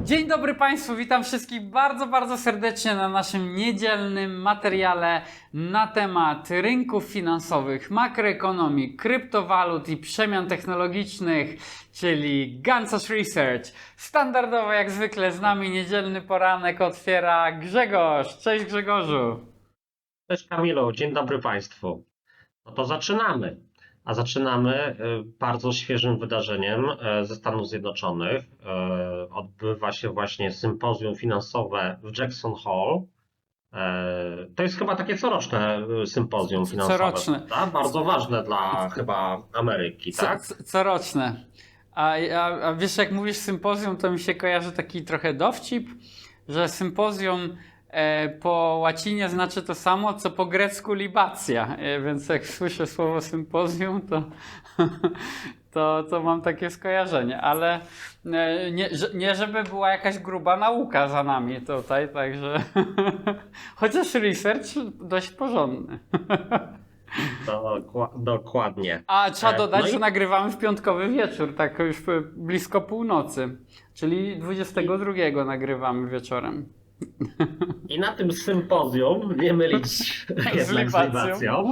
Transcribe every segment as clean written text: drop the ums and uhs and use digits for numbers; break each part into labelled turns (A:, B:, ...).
A: Dzień dobry Państwu, witam wszystkich bardzo serdecznie na naszym niedzielnym materiale na temat rynków finansowych, makroekonomii, kryptowalut i przemian technologicznych, czyli Gansos Research. Standardowo jak zwykle z nami niedzielny poranek otwiera Grzegorz. Cześć Grzegorzu.
B: Cześć Kamilu, dzień dobry Państwu. No to zaczynamy. A zaczynamy bardzo świeżym wydarzeniem ze Stanów Zjednoczonych. Odbywa się właśnie sympozjum finansowe w Jackson Hole. To jest chyba takie coroczne sympozjum finansowe,
A: Coroczne.
B: prawda? Bardzo ważne dla chyba Ameryki, tak?
A: Coroczne. A wiesz, jak mówisz sympozjum, to mi się kojarzy taki trochę dowcip, że sympozjum po łacinie znaczy to samo, co po grecku libacja. Więc jak słyszę słowo sympozjum, to mam takie skojarzenie. Ale nie żeby była jakaś gruba nauka za nami tutaj, także chociaż research dość porządny.
B: Dokładnie.
A: A trzeba dodać,
B: No i-
A: że nagrywamy w piątkowy wieczór, tak już blisko północy, czyli 22 nagrywamy wieczorem.
B: I na tym sympozjum, nie mylić jednak z
A: libacją.
B: libacją,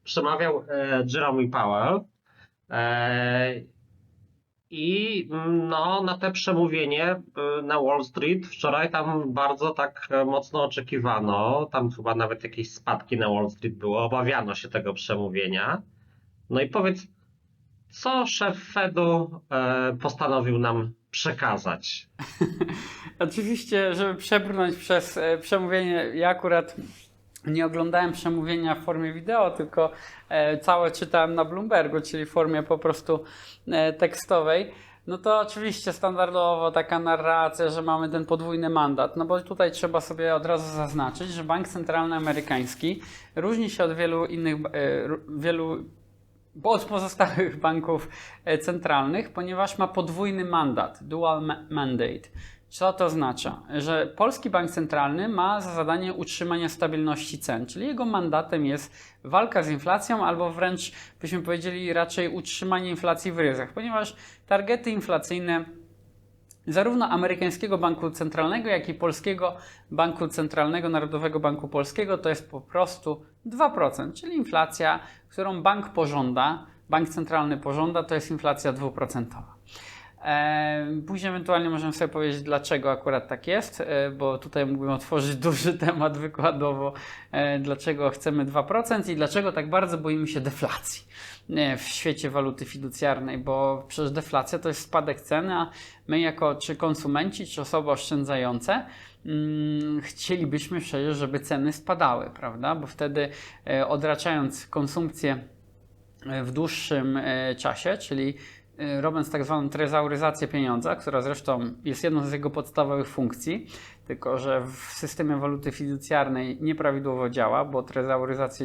B: przemawiał Jerome Powell. I no, na te przemówienie na Wall Street wczoraj tam bardzo tak mocno oczekiwano. Tam chyba nawet jakieś spadki na Wall Street było. Obawiano się tego przemówienia. No i powiedz, co szef Fedu postanowił nam przekazać?
A: Oczywiście, żeby przebrnąć przez przemówienie, ja akurat nie oglądałem przemówienia w formie wideo, tylko całe czytałem na Bloombergu, czyli w formie po prostu tekstowej. No to oczywiście standardowo taka narracja, że mamy ten podwójny mandat. No bo tutaj trzeba sobie od razu zaznaczyć, że Bank Centralny Amerykański różni się od wielu innych, od pozostałych banków centralnych, ponieważ ma podwójny mandat, dual mandate. Co to oznacza? Że Polski Bank Centralny ma za zadanie utrzymanie stabilności cen, czyli jego mandatem jest walka z inflacją albo wręcz byśmy powiedzieli raczej utrzymanie inflacji w ryzach, ponieważ targety inflacyjne zarówno amerykańskiego banku centralnego, jak i polskiego banku centralnego, Narodowego Banku Polskiego to jest po prostu 2%, czyli inflacja, którą bank centralny pożąda, to jest inflacja 2%. Później ewentualnie możemy sobie powiedzieć, dlaczego akurat tak jest, bo tutaj mógłbym otworzyć duży temat wykładowo, dlaczego chcemy 2% i dlaczego tak bardzo boimy się deflacji w świecie waluty fiducjarnej, bo przecież deflacja to jest spadek ceny, a my jako czy konsumenci, czy osoby oszczędzające chcielibyśmy przecież, żeby ceny spadały, prawda? Bo wtedy odraczając konsumpcję w dłuższym czasie, czyli robiąc tak zwaną trezauryzację pieniądza, która zresztą jest jedną z jego podstawowych funkcji, tylko że w systemie waluty fiducjarnej nieprawidłowo działa, bo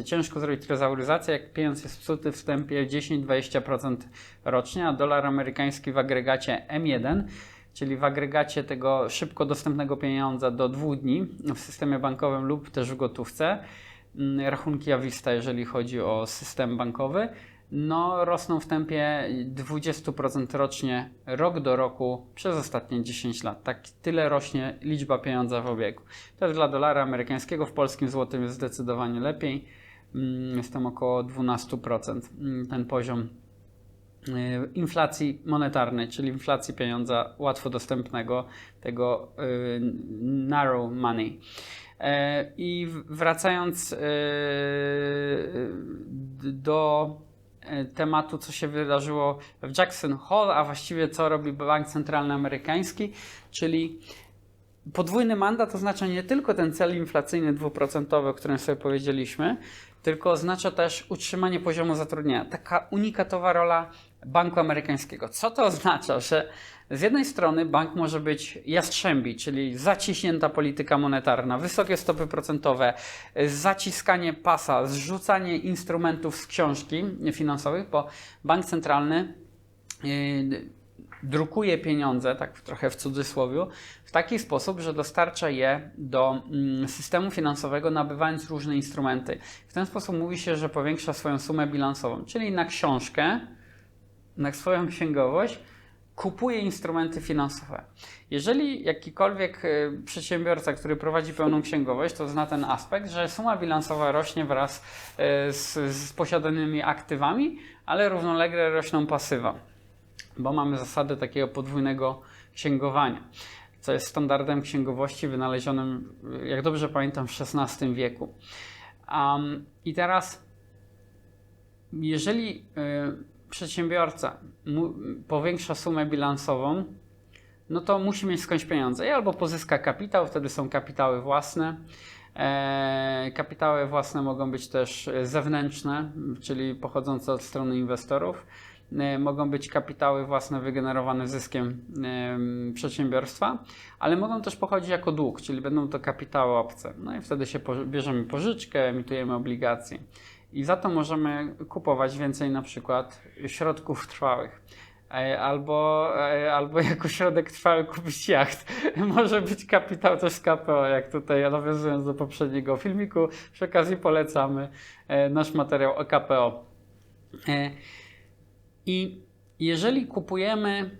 A: ciężko zrobić trezauryzację, jak pieniądz jest psuty w tempie 10-20% rocznie, a dolar amerykański w agregacie M1, czyli w agregacie tego szybko dostępnego pieniądza do 2 dni w systemie bankowym lub też w gotówce, rachunki Avista, jeżeli chodzi o system bankowy, no rosną w tempie 20% rocznie, rok do roku przez ostatnie 10 lat. Tak tyle rośnie liczba pieniądza w obiegu. To jest dla dolara amerykańskiego, w polskim złotym jest zdecydowanie lepiej. Jest tam około 12% ten poziom inflacji monetarnej, czyli inflacji pieniądza łatwo dostępnego, tego narrow money. I wracając do tematu, co się wydarzyło w Jackson Hole, a właściwie co robi Bank Centralny Amerykański, czyli podwójny mandat oznacza nie tylko ten cel inflacyjny 2%, o którym sobie powiedzieliśmy, tylko oznacza też utrzymanie poziomu zatrudnienia. Taka unikatowa rola banku amerykańskiego. Co to oznacza? Że z jednej strony bank może być jastrzębi, czyli zaciśnięta polityka monetarna, wysokie stopy procentowe, zaciskanie pasa, zrzucanie instrumentów z książki finansowych, bo bank centralny drukuje pieniądze, tak trochę w cudzysłowie, w taki sposób, że dostarcza je do systemu finansowego, nabywając różne instrumenty. W ten sposób mówi się, że powiększa swoją sumę bilansową, czyli na książkę, na swoją księgowość kupuje instrumenty finansowe. Jeżeli jakikolwiek przedsiębiorca, który prowadzi pełną księgowość, to zna ten aspekt, że suma bilansowa rośnie wraz z posiadanymi aktywami, ale równolegle rośną pasywa, bo mamy zasadę takiego podwójnego księgowania, co jest standardem księgowości wynalezionym, jak dobrze pamiętam, w XVI wieku. I teraz, jeżeli przedsiębiorca powiększa sumę bilansową, no to musi mieć skądś pieniądze. I albo pozyska kapitał, wtedy są kapitały własne. Kapitały własne mogą być też zewnętrzne, czyli pochodzące od strony inwestorów. Mogą być kapitały własne wygenerowane zyskiem przedsiębiorstwa, ale mogą też pochodzić jako dług, czyli będą to kapitały obce. No i wtedy się bierzemy pożyczkę, emitujemy obligacje. I za to możemy kupować więcej na przykład środków trwałych. Albo jako środek trwały kupić jacht. Może być kapitał też z KPO, jak tutaj nawiązując do poprzedniego filmiku. Przy okazji polecamy nasz materiał o KPO. I jeżeli kupujemy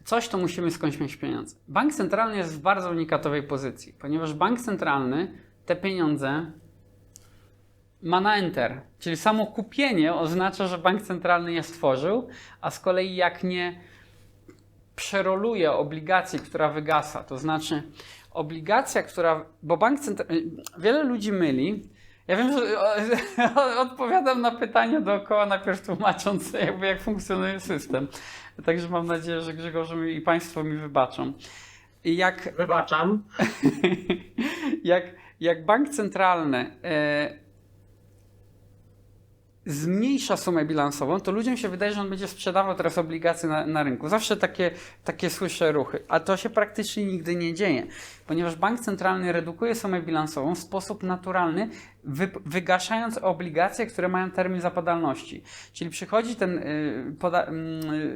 A: coś, to musimy skądś mieć pieniądze. Bank centralny jest w bardzo unikatowej pozycji, ponieważ bank centralny te pieniądze ma na enter, czyli samo kupienie oznacza, że bank centralny je stworzył, a z kolei jak nie przeroluje obligacji, która wygasa, to znaczy obligacja, bo bank centralny, wiele ludzi myli. Ja wiem, że odpowiadam na pytania dookoła, najpierw tłumacząc jak funkcjonuje system. Także mam nadzieję, że Grzegorz i Państwo mi wybaczą.
B: Wybaczam.
A: Jak bank centralny zmniejsza sumę bilansową, to ludziom się wydaje, że on będzie sprzedawał teraz obligacje na rynku. Zawsze takie słyszę ruchy, a to się praktycznie nigdy nie dzieje, ponieważ bank centralny redukuje sumę bilansową w sposób naturalny, wygaszając obligacje, które mają termin zapadalności. Czyli przychodzi ten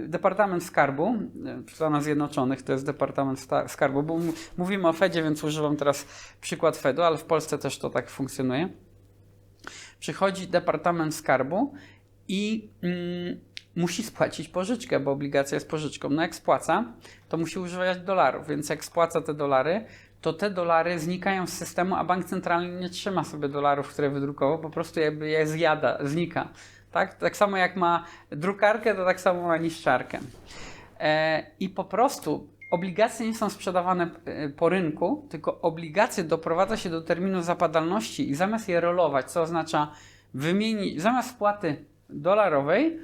A: Departament Skarbu, w Stanach Zjednoczonych to jest Departament Skarbu, bo mówimy o Fedzie, więc używam teraz przykład Fedu, ale w Polsce też to tak funkcjonuje. Przychodzi Departament Skarbu i musi spłacić pożyczkę, bo obligacja jest pożyczką. No jak spłaca, to musi używać dolarów, więc jak spłaca te dolary, to te dolary znikają z systemu, a bank centralny nie trzyma sobie dolarów, które wydrukował, po prostu jakby je znika. Tak samo jak ma drukarkę, to tak samo ma niszczarkę. I po prostu obligacje nie są sprzedawane po rynku, tylko obligacje doprowadza się do terminu zapadalności i zamiast je rolować, co oznacza wymienić, zamiast wpłaty dolarowej,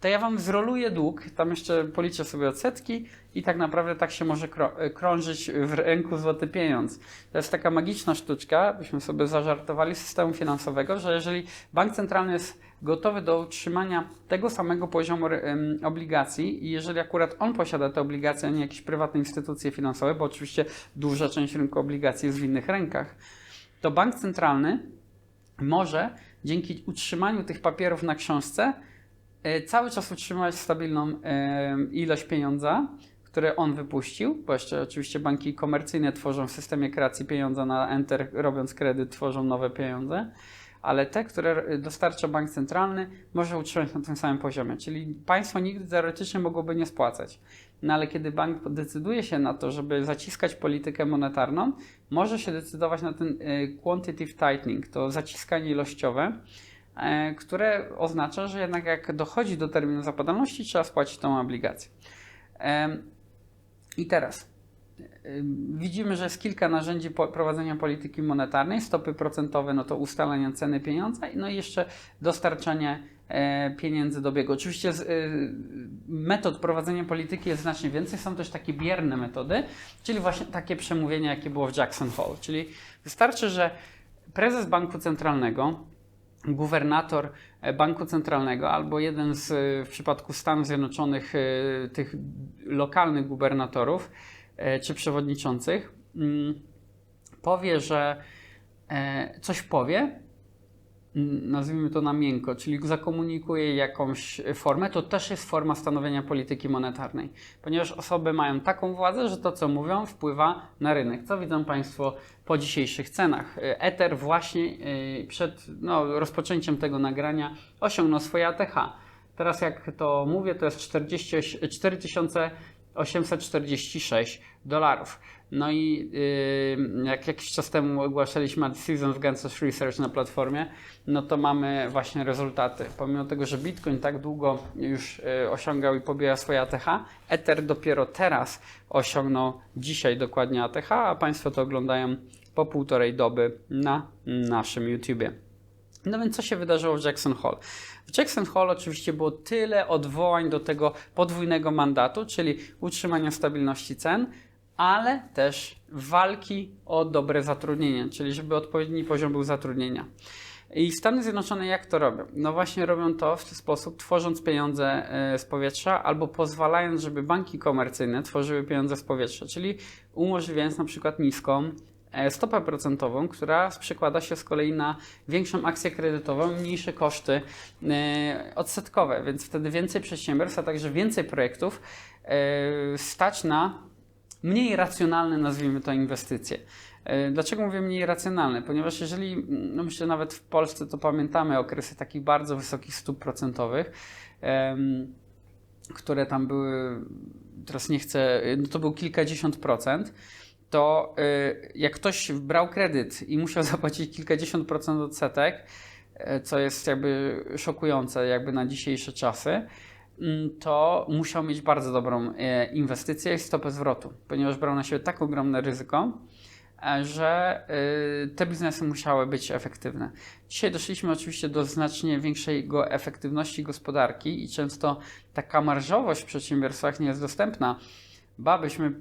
A: to ja Wam zroluję dług, tam jeszcze policzę sobie odsetki i tak naprawdę tak się może krążyć w ręku złoty pieniądz. To jest taka magiczna sztuczka, byśmy sobie zażartowali, systemu finansowego, że jeżeli bank centralny jest gotowy do utrzymania tego samego poziomu obligacji i jeżeli akurat on posiada te obligacje, a nie jakieś prywatne instytucje finansowe, bo oczywiście duża część rynku obligacji jest w innych rękach, to bank centralny może dzięki utrzymaniu tych papierów na książce cały czas utrzymywać stabilną ilość pieniądza, które on wypuścił, bo jeszcze oczywiście banki komercyjne tworzą w systemie kreacji pieniądza na enter, robiąc kredyt, tworzą nowe pieniądze, ale te, które dostarcza bank centralny, może utrzymać na tym samym poziomie, czyli państwo nigdy teoretycznie mogłoby nie spłacać. No ale kiedy bank decyduje się na to, żeby zaciskać politykę monetarną, może się decydować na ten quantitative tightening, to zaciskanie ilościowe, które oznacza, że jednak jak dochodzi do terminu zapadalności, trzeba spłacić tą obligację. I teraz widzimy, że jest kilka narzędzi prowadzenia polityki monetarnej, stopy procentowe, no to ustalenie ceny pieniądza, no i jeszcze dostarczanie pieniędzy do biegu. Oczywiście metod prowadzenia polityki jest znacznie więcej, są też takie bierne metody, czyli właśnie takie przemówienie, jakie było w Jackson Hole, czyli wystarczy, że prezes banku centralnego, gubernator banku centralnego albo jeden w przypadku Stanów Zjednoczonych tych lokalnych gubernatorów czy przewodniczących powie, że coś powie, nazwijmy to na miękko, czyli zakomunikuje jakąś formę, to też jest forma stanowienia polityki monetarnej, ponieważ osoby mają taką władzę, że to co mówią wpływa na rynek. Co widzą Państwo po dzisiejszych cenach? Ether właśnie przed rozpoczęciem tego nagrania osiągnął swoje ATH. Teraz jak to mówię, to jest 4846 dolarów. No i jak jakiś czas temu ogłaszaliśmy Seasons Gansas Research na platformie, no to mamy właśnie rezultaty. Pomimo tego, że Bitcoin tak długo już osiągał i pobija swoje ATH, Ether dopiero teraz osiągnął dzisiaj dokładnie ATH, a Państwo to oglądają po 1,5 doby na naszym YouTubie. No więc co się wydarzyło w Jackson Hole? W Jackson Hole oczywiście było tyle odwołań do tego podwójnego mandatu, czyli utrzymania stabilności cen, ale też walki o dobre zatrudnienie, czyli żeby odpowiedni poziom był zatrudnienia. I Stany Zjednoczone jak to robią? No właśnie robią to w ten sposób, tworząc pieniądze z powietrza albo pozwalając, żeby banki komercyjne tworzyły pieniądze z powietrza, czyli umożliwiając na przykład niską stopę procentową, która przekłada się z kolei na większą akcję kredytową i mniejsze koszty odsetkowe, więc wtedy więcej przedsiębiorstw, a także więcej projektów stać na mniej racjonalne, nazwijmy to, inwestycje. Dlaczego mówię mniej racjonalne? Ponieważ jeżeli, no myślę nawet w Polsce to pamiętamy okresy takich bardzo wysokich stóp procentowych, które tam były, teraz nie chcę, no to był kilkadziesiąt procent, to jak ktoś brał kredyt i musiał zapłacić kilkadziesiąt procent odsetek, co jest jakby szokujące jakby na dzisiejsze czasy, to musiał mieć bardzo dobrą inwestycję i stopę zwrotu, ponieważ brał na siebie tak ogromne ryzyko, że te biznesy musiały być efektywne. Dzisiaj doszliśmy oczywiście do znacznie większej efektywności gospodarki i często taka marżowość w przedsiębiorstwach nie jest dostępna, ba byśmy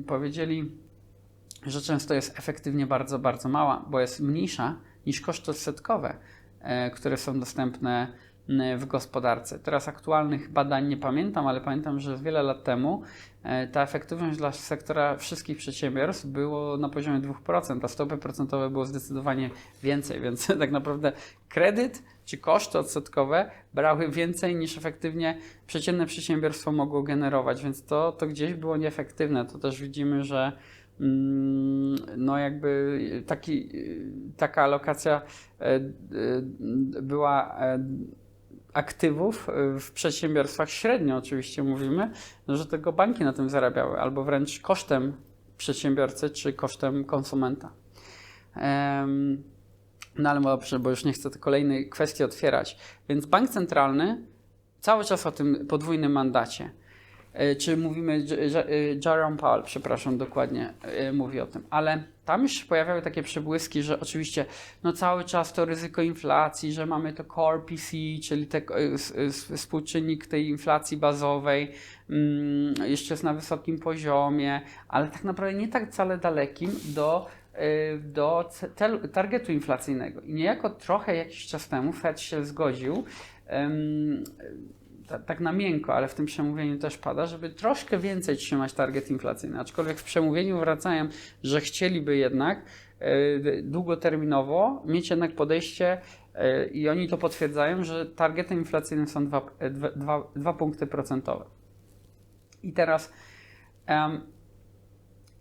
A: powiedzieli, że często jest efektywnie bardzo, bardzo mała, bo jest mniejsza niż koszty odsetkowe, które są dostępne w gospodarce. Teraz aktualnych badań nie pamiętam, ale pamiętam, że wiele lat temu ta efektywność dla sektora wszystkich przedsiębiorstw było na poziomie 2%, a stopy procentowe było zdecydowanie więcej, więc tak naprawdę kredyt czy koszty odsetkowe brały więcej niż efektywnie przeciętne przedsiębiorstwo mogło generować, więc to gdzieś było nieefektywne. To też widzimy, że no jakby taka alokacja była aktywów w przedsiębiorstwach średnio oczywiście mówimy, że tylko banki na tym zarabiały, albo wręcz kosztem przedsiębiorcy czy kosztem konsumenta. No ale dobrze, bo już nie chcę tej kolejnej kwestii otwierać. Więc bank centralny cały czas o tym podwójnym mandacie, czy mówimy, Jerome Powell, przepraszam, dokładnie mówi o tym, ale tam już się pojawiały takie przebłyski, że oczywiście no cały czas to ryzyko inflacji, że mamy to core PC, czyli współczynnik tej inflacji bazowej, jeszcze jest na wysokim poziomie, ale tak naprawdę nie tak wcale dalekim do targetu inflacyjnego. I niejako trochę jakiś czas temu Fed się zgodził, tak na miękko, ale w tym przemówieniu też pada, żeby troszkę więcej trzymać target inflacyjny. Aczkolwiek w przemówieniu wracają, że chcieliby jednak długoterminowo mieć jednak podejście i oni to potwierdzają, że targetem inflacyjnym są 2 punkty procentowe. I teraz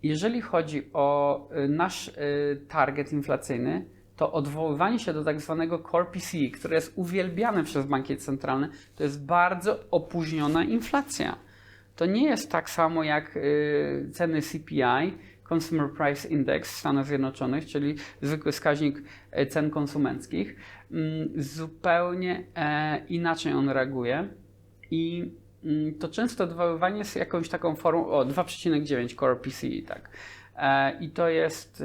A: jeżeli chodzi o nasz target inflacyjny, to odwoływanie się do tak zwanego Core PCE, które jest uwielbiane przez banki centralne, to jest bardzo opóźniona inflacja. To nie jest tak samo jak ceny CPI, Consumer Price Index w Stanach Zjednoczonych, czyli zwykły wskaźnik cen konsumenckich. Zupełnie inaczej on reaguje i to często odwoływanie jest jakąś taką formą, 2,9 Core PCE, tak. I to jest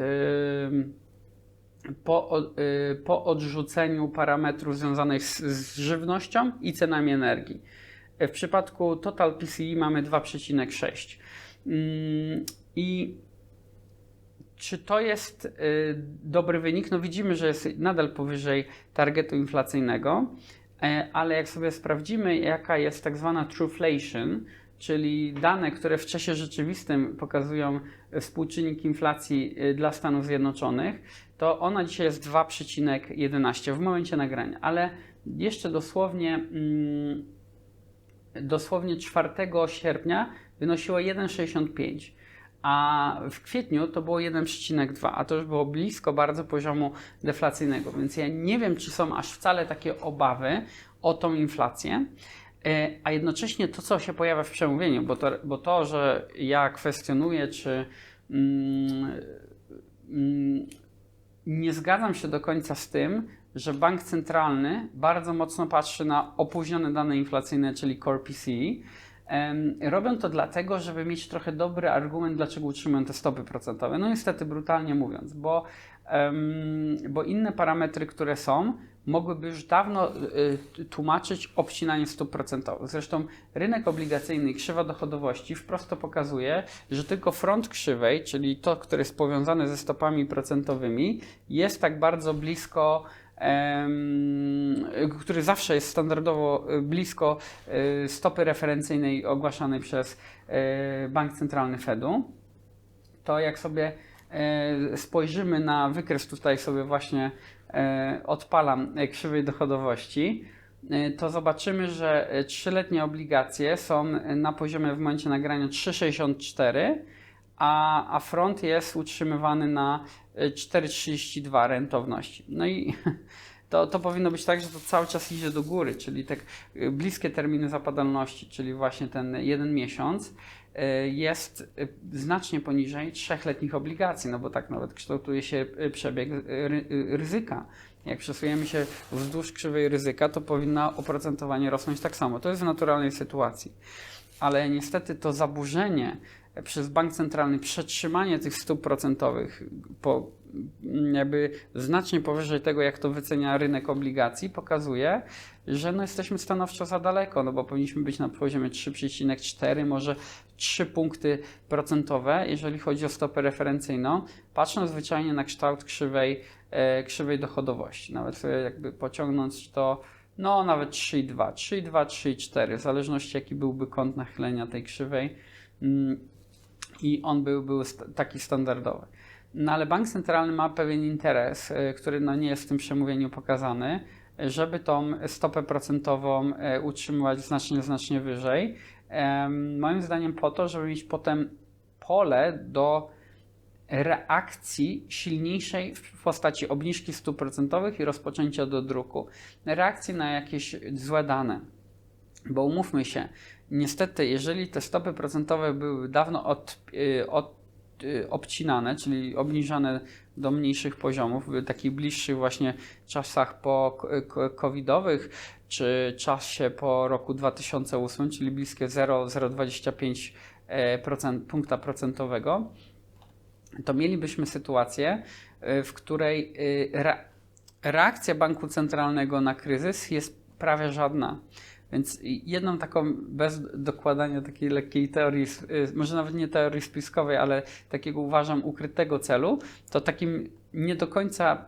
A: po odrzuceniu parametrów związanych z żywnością i cenami energii. W przypadku Total PCE mamy 2,6. I czy to jest dobry wynik? No widzimy, że jest nadal powyżej targetu inflacyjnego, ale jak sobie sprawdzimy, jaka jest tak zwana trueflation, czyli dane, które w czasie rzeczywistym pokazują współczynnik inflacji dla Stanów Zjednoczonych, to ona dzisiaj jest 2,11 w momencie nagrania, ale jeszcze dosłownie 4 sierpnia wynosiła 1,65, a w kwietniu to było 1,2, a to już było blisko bardzo poziomu deflacyjnego, więc ja nie wiem, czy są aż wcale takie obawy o tą inflację, a jednocześnie to, co się pojawia w przemówieniu, bo to że ja kwestionuję, czy nie zgadzam się do końca z tym, że bank centralny bardzo mocno patrzy na opóźnione dane inflacyjne, czyli Core PCE. Robią to dlatego, żeby mieć trochę dobry argument, dlaczego utrzymują te stopy procentowe. No niestety, brutalnie mówiąc, bo inne parametry, które są, mogłyby już dawno tłumaczyć obcinanie stóp procentowych. Zresztą rynek obligacyjny i krzywa dochodowości wprost to pokazuje, że tylko front krzywej, czyli to, które jest powiązane ze stopami procentowymi, jest tak bardzo blisko, który zawsze jest standardowo blisko stopy referencyjnej ogłaszanej przez Bank Centralny Fedu. To jak sobie spojrzymy na wykres, tutaj sobie właśnie odpalam krzywej dochodowości, to zobaczymy, że 3-letnie obligacje są na poziomie w momencie nagrania 3,64, a front jest utrzymywany na 4,32 rentowności. No i to powinno być tak, że to cały czas idzie do góry, czyli tak bliskie terminy zapadalności, czyli właśnie ten 1 miesiąc jest znacznie poniżej 3-letnich obligacji, no bo tak nawet kształtuje się przebieg ryzyka. Jak przesuwamy się wzdłuż krzywej ryzyka, to powinno oprocentowanie rosnąć tak samo. To jest w naturalnej sytuacji. Ale niestety to zaburzenie przez bank centralny, przetrzymanie tych stóp procentowych jakby znacznie powyżej tego, jak to wycenia rynek obligacji, pokazuje, że no jesteśmy stanowczo za daleko, no bo powinniśmy być na poziomie 3,4, może 3 punkty procentowe, jeżeli chodzi o stopę referencyjną, patrząc zwyczajnie na kształt krzywej dochodowości. Nawet sobie jakby pociągnąć to, no nawet 3,2, 3,4, w zależności jaki byłby kąt nachylenia tej krzywej i on był taki standardowy. No ale bank centralny ma pewien interes, który no nie jest w tym przemówieniu pokazany, żeby tą stopę procentową utrzymywać znacznie wyżej. Moim zdaniem po to, żeby mieć potem pole do reakcji silniejszej w postaci obniżki stóp procentowych i rozpoczęcia do druku. Reakcji na jakieś złe dane. Bo umówmy się, niestety, jeżeli te stopy procentowe były dawno obcinane, czyli obniżane do mniejszych poziomów, w takich bliższych właśnie czasach covidowych, czy czasie po roku 2008, czyli bliskie 0,25 punkta procentowego, to mielibyśmy sytuację, w której reakcja banku centralnego na kryzys jest prawie żadna. Więc jedną taką, bez dokładania takiej lekkiej teorii, może nawet nie teorii spiskowej, ale takiego uważam ukrytego celu, to takim nie do końca,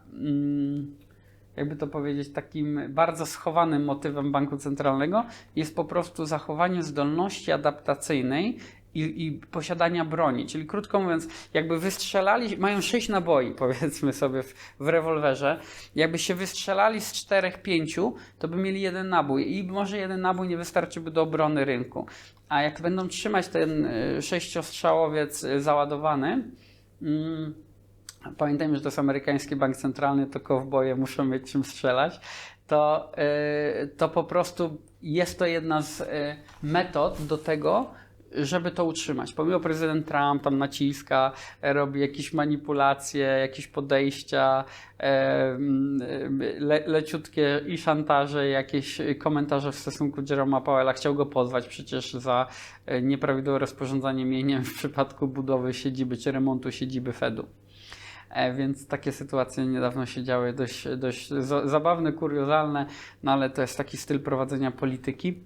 A: jakby to powiedzieć, takim bardzo schowanym motywem banku centralnego jest po prostu zachowanie zdolności adaptacyjnej i posiadania broni. Czyli krótko mówiąc, jakby wystrzelali, mają 6 naboi, powiedzmy sobie w rewolwerze, jakby się wystrzelali z 4-5, to by mieli 1 nabój i może 1 nabój nie wystarczyłby do obrony rynku. A jak będą trzymać ten 6-strzałowiec załadowany, pamiętajmy, że to jest amerykański bank centralny, to kowboje muszą mieć czym strzelać, to po prostu jest to jedna z metod do tego, żeby to utrzymać. Pomimo prezydent Trump tam naciska, robi jakieś manipulacje, jakieś podejścia, leciutkie i szantaże, jakieś komentarze w stosunku Jeroma Powella. Chciał go pozwać przecież za nieprawidłowe rozporządzanie mieniem w przypadku budowy siedziby czy remontu siedziby Fedu. Więc takie sytuacje niedawno się działy, dość zabawne, kuriozalne, no ale to jest taki styl prowadzenia polityki.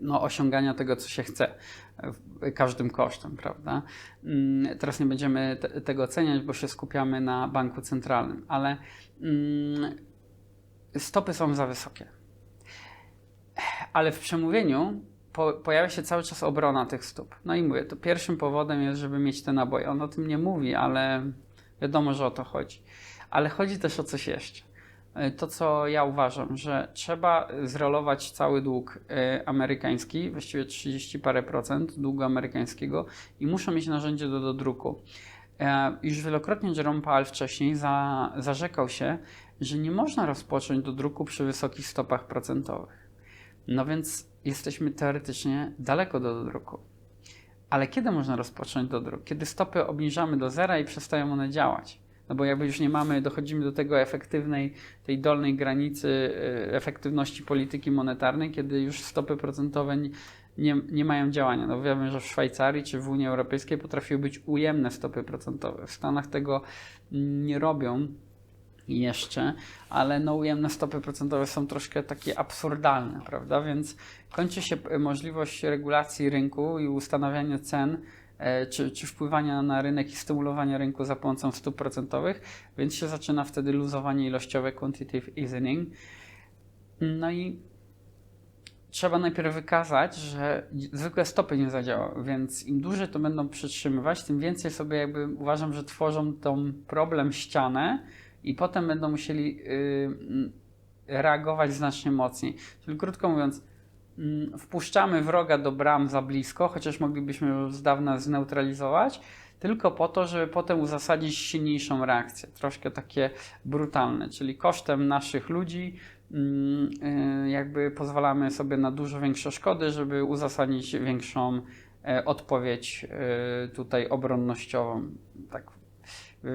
A: No, osiągania tego, co się chce, każdym kosztem, prawda? Teraz nie będziemy tego oceniać, bo się skupiamy na banku centralnym, ale stopy są za wysokie. Ale w przemówieniu pojawia się cały czas obrona tych stóp. No i mówię, to pierwszym powodem jest, żeby mieć te naboje. On o tym nie mówi, ale wiadomo, że o to chodzi. Ale chodzi też o coś jeszcze. to, co ja uważam, że trzeba zrolować cały dług amerykański, właściwie 30 parę procent długu amerykańskiego i muszą mieć narzędzie do dodruku. Już wielokrotnie Jerome Powell wcześniej zarzekał się, że nie można rozpocząć dodruku przy wysokich stopach procentowych. No więc jesteśmy teoretycznie daleko do dodruku. Ale kiedy można rozpocząć dodruk? Kiedy stopy obniżamy do zera i przestają one działać. No bo jakby już nie mamy, dochodzimy do tego tej dolnej granicy efektywności polityki monetarnej, kiedy już stopy procentowe nie mają działania. No wiemy, że w Szwajcarii czy w Unii Europejskiej potrafiły być ujemne stopy procentowe. W Stanach tego nie robią jeszcze, ale no ujemne stopy procentowe są troszkę takie absurdalne, prawda? Więc kończy się możliwość regulacji rynku i ustanawiania cen, czy wpływania na rynek i stymulowania rynku za pomocą stóp procentowych, więc się zaczyna wtedy luzowanie ilościowe, quantitative easing. No i trzeba najpierw wykazać, że zwykle stopy nie zadziałały, więc im dłużej to będą przytrzymywać, tym więcej sobie jakby uważam, że tworzą tą problem ścianę i potem będą musieli reagować znacznie mocniej. Czyli krótko mówiąc, wpuszczamy wroga do bram za blisko, chociaż moglibyśmy już z dawna zneutralizować, tylko po to, żeby potem uzasadnić silniejszą reakcję. Troszkę takie brutalne, czyli kosztem naszych ludzi jakby pozwalamy sobie na dużo większe szkody, żeby uzasadnić większą odpowiedź tutaj obronnościową. Tak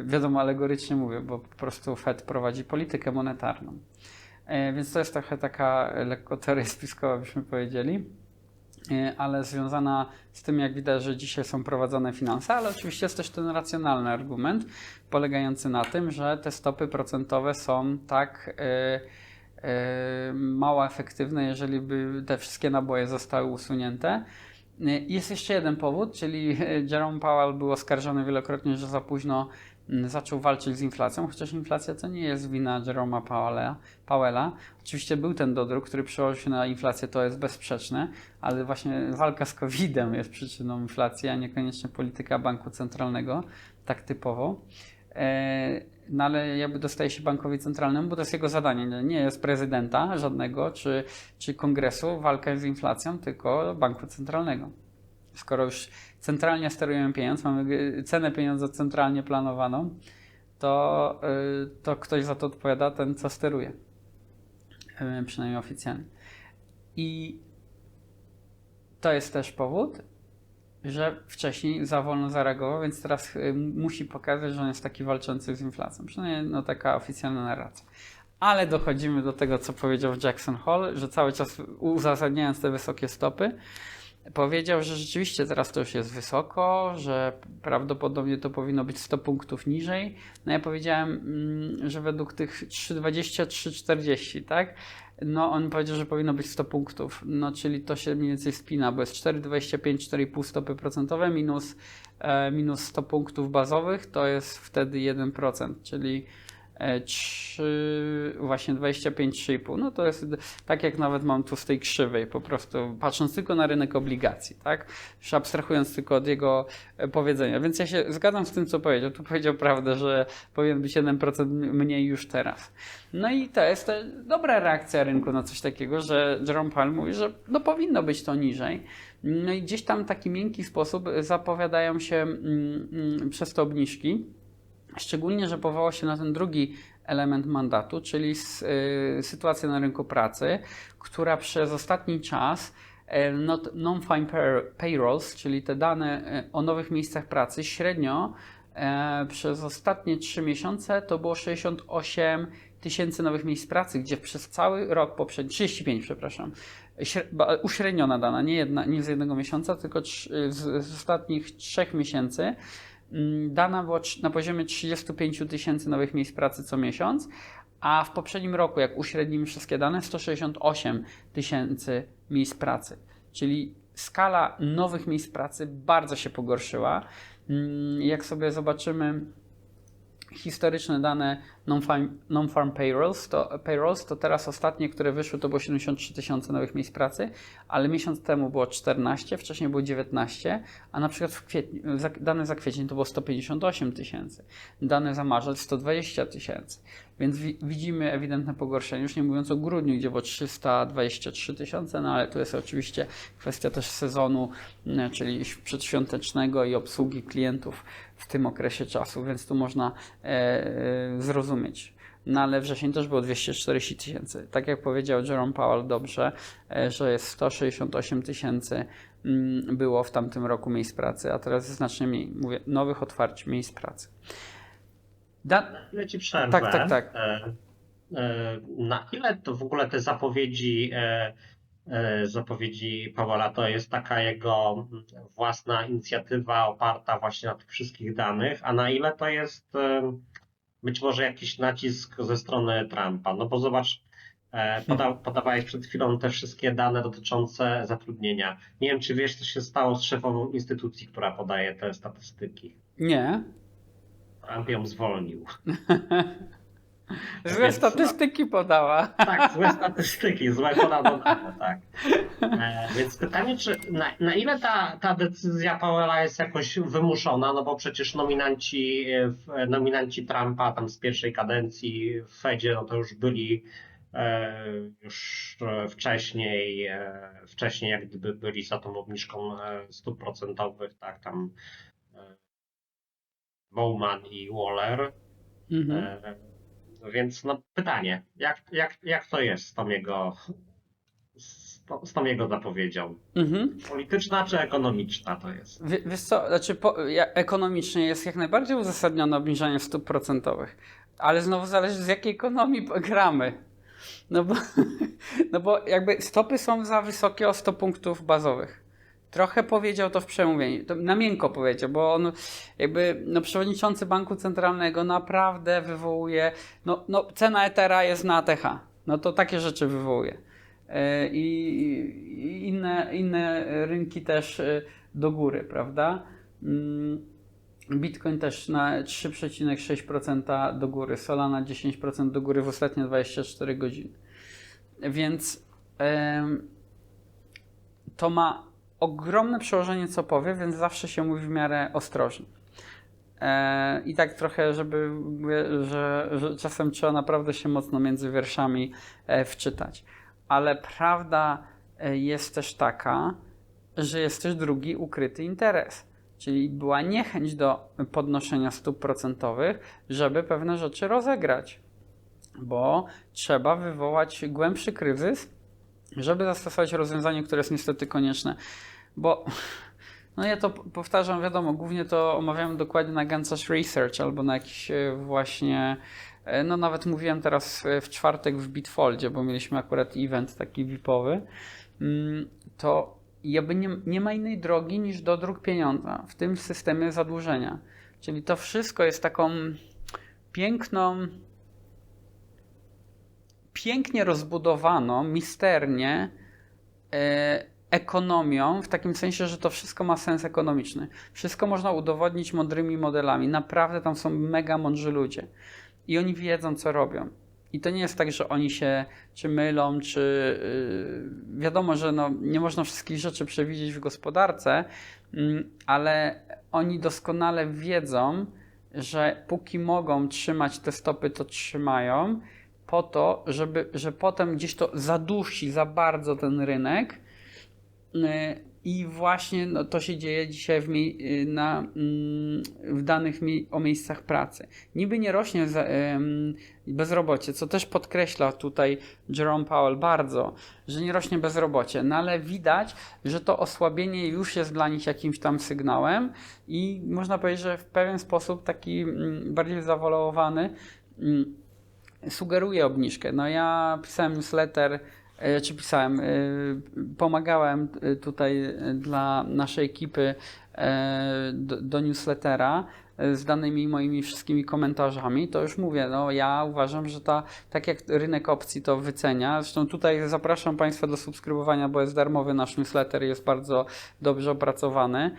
A: wiadomo, alegorycznie mówię, bo po prostu Fed prowadzi politykę monetarną. Więc to jest trochę taka lekko teoria spiskowa, byśmy powiedzieli, ale związana z tym, jak widać, że dzisiaj są prowadzone finanse, ale oczywiście jest też ten racjonalny argument polegający na tym, że te stopy procentowe są tak mało efektywne, jeżeli by te wszystkie naboje zostały usunięte. Jest jeszcze jeden powód, czyli Jerome Powell był oskarżony wielokrotnie, że za późno zaczął walczyć z inflacją, chociaż inflacja to nie jest wina Jeroma Powella. Oczywiście był ten dodruk, który przełożył się na inflację, to jest bezsprzeczne, ale właśnie walka z COVID-em jest przyczyną inflacji, a niekoniecznie polityka banku centralnego, tak typowo. No ale jakby dostaje się bankowi centralnemu, bo to jest jego zadanie. Nie jest prezydenta żadnego, czy kongresu walka z inflacją, tylko banku centralnego. Skoro już centralnie sterujemy pieniądz, mamy cenę pieniądza centralnie planowaną, to ktoś za to odpowiada, ten co steruje. Przynajmniej oficjalnie. I to jest też powód, że wcześniej za wolno zareagował, więc teraz musi pokazać, że on jest taki walczący z inflacją. Przynajmniej no, taka oficjalna narracja. Ale dochodzimy do tego, co powiedział Jackson Hole, że cały czas uzasadniając te wysokie stopy, powiedział, że rzeczywiście teraz to już jest wysoko, że prawdopodobnie to powinno być 100 punktów niżej. No ja powiedziałem, że według tych 3,20, 3,40, tak? No on powiedział, że powinno być 100 punktów, no czyli to się mniej więcej spina, bo jest 4,25, 4,5 stopy procentowe minus 100 punktów bazowych, to jest wtedy 1%, czyli właśnie 25,5. No to jest tak jak nawet mam tu z tej krzywej, po prostu patrząc tylko na rynek obligacji, tak? Już abstrahując tylko od jego powiedzenia. Więc ja się zgadzam z tym, co powiedział. Tu powiedział prawdę, że powinien być 1% mniej już teraz. No i to jest dobra reakcja rynku na coś takiego, że Jerome Powell mówi, że no powinno być to niżej. No i gdzieś tam w taki miękki sposób zapowiadają się przez to obniżki. Szczególnie, że powołał się na ten drugi element mandatu, czyli sytuacja na rynku pracy, która przez ostatni czas non-farm payrolls, czyli te dane o nowych miejscach pracy, średnio przez ostatnie 3 miesiące to było 68 tysięcy nowych miejsc pracy, gdzie przez cały rok poprzedni, 35, przepraszam, uśredniona dana, nie z jednego miesiąca, tylko z ostatnich 3 miesięcy, dana była na poziomie 35 tysięcy nowych miejsc pracy co miesiąc, a w poprzednim roku, jak uśrednimy wszystkie dane, 168 tysięcy miejsc pracy. Czyli skala nowych miejsc pracy bardzo się pogorszyła. Jak zobaczymy historyczne dane non-farm payrolls, to teraz ostatnie, które wyszły, to było 73 tysiące nowych miejsc pracy, ale miesiąc temu było 14, wcześniej było 19, a na przykład dane za kwiecień to było 158 tysięcy, dane za marzec 120 tysięcy. Więc widzimy ewidentne pogorszenie, już nie mówiąc o grudniu, gdzie było 323 tysiące, no ale tu jest oczywiście kwestia też sezonu, czyli przedświątecznego i obsługi klientów w tym okresie czasu, więc tu można zrozumieć. No ale wrzesień też było 240 tysięcy. Tak jak powiedział Jerome Powell dobrze, że jest 168 tysięcy było w tamtym roku miejsc pracy, a teraz jest znacznie mniej. Mówię, nowych otwarć miejsc pracy.
B: Ile ci przerwę?
A: Tak.
B: Na ile to w ogóle te zapowiedzi Powella to jest taka jego własna inicjatywa oparta właśnie na tych wszystkich danych, a na ile to jest być może jakiś nacisk ze strony Trumpa? No bo zobacz, podawałeś przed chwilą te wszystkie dane dotyczące zatrudnienia. Nie wiem, czy wiesz, co się stało z szefową instytucji, która podaje te statystyki.
A: Nie.
B: Trump ją zwolnił.
A: Złe statystyki podała.
B: Tak, złe statystyki, złe podane, tak. Więc pytanie, czy na ile ta decyzja Powella jest jakoś wymuszona, no bo przecież nominaci Trumpa tam z pierwszej kadencji w Fedzie, no to już byli już wcześniej jak gdyby byli za tą obniżką stóp procentowych, tak, tam Bowman i Waller. Więc no pytanie, jak to jest z tą jego zapowiedzią? Polityczna czy ekonomiczna to jest?
A: Wiesz co, znaczy ekonomicznie jest jak najbardziej uzasadnione obniżanie stóp procentowych, ale znowu zależy z jakiej ekonomii gramy. No bo jakby stopy są za wysokie o 100 punktów bazowych. Trochę powiedział to w przemówieniu, to na miękko powiedział, bo on przewodniczący Banku Centralnego naprawdę wywołuje, cena Ethera jest na ATH, no to takie rzeczy wywołuje. I inne rynki też do góry, prawda? Bitcoin też na 3,6% do góry, Solana 10% do góry w ostatnie 24 godziny. Więc to ma ogromne przełożenie, co powie, więc zawsze się mówi w miarę ostrożnie. I tak trochę, że czasem trzeba naprawdę się mocno między wierszami wczytać. Ale prawda jest też taka, że jest też drugi ukryty interes. Czyli była niechęć do podnoszenia stóp procentowych, żeby pewne rzeczy rozegrać. Bo trzeba wywołać głębszy kryzys, żeby zastosować rozwiązanie, które jest niestety konieczne. Bo ja to powtarzam, wiadomo, głównie to omawiam dokładnie na Gansash Research albo na jakiś właśnie, nawet mówiłem teraz w czwartek w Bitfoldzie, bo mieliśmy akurat event taki VIP-owy, to jakby nie ma innej drogi niż dodruk pieniądza w tym systemie zadłużenia. Czyli to wszystko jest taką pięknie rozbudowaną, misternie ekonomią, w takim sensie, że to wszystko ma sens ekonomiczny. Wszystko można udowodnić mądrymi modelami. Naprawdę tam są mega mądrzy ludzie. I oni wiedzą, co robią. I to nie jest tak, że oni się czy mylą, czy wiadomo, że nie można wszystkich rzeczy przewidzieć w gospodarce, ale oni doskonale wiedzą, że póki mogą trzymać te stopy, to trzymają, po to, że potem gdzieś to zadusi za bardzo ten rynek. I właśnie to się dzieje dzisiaj w danych o miejscach pracy. Niby nie rośnie bezrobocie, co też podkreśla tutaj Jerome Powell bardzo, że nie rośnie bezrobocie, ale widać, że to osłabienie już jest dla nich jakimś tam sygnałem i można powiedzieć, że w pewien sposób taki bardziej zawolowany sugeruje obniżkę. Ja pisałem newsletter, pomagałem tutaj dla naszej ekipy do newslettera z danymi moimi wszystkimi komentarzami, to już mówię, ja uważam, że tak jak rynek opcji to wycenia, zresztą tutaj zapraszam Państwa do subskrybowania, bo jest darmowy nasz newsletter, jest bardzo dobrze opracowany,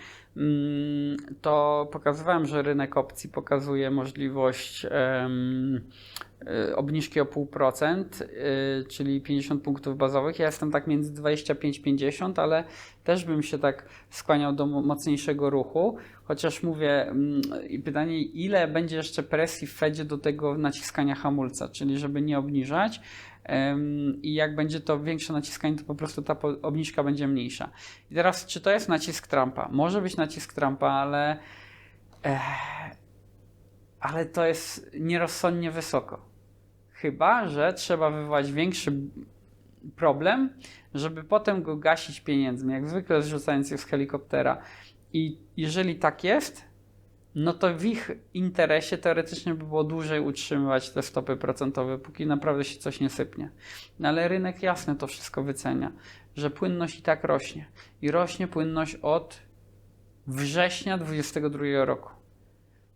A: to pokazywałem, że rynek opcji pokazuje możliwość obniżki o 0,5%, czyli 50 punktów bazowych. Ja jestem tak między 25-50, ale też bym się tak skłaniał do mocniejszego ruchu. chociaż mówię, i pytanie, ile będzie jeszcze presji w Fedzie do tego naciskania hamulca, czyli żeby nie obniżać i jak będzie to większe naciskanie, to po prostu ta obniżka będzie mniejsza. I teraz, czy to jest nacisk Trumpa? Może być nacisk Trumpa, ale to jest nierozsądnie wysoko. Chyba że trzeba wywołać większy problem, żeby potem go gasić pieniędzmi, jak zwykle zrzucając je z helikoptera. I jeżeli tak jest, no to w ich interesie teoretycznie by było dłużej utrzymywać te stopy procentowe, póki naprawdę się coś nie sypnie. No ale rynek jasno to wszystko wycenia, że płynność i tak rośnie. I rośnie płynność od września 2022 roku.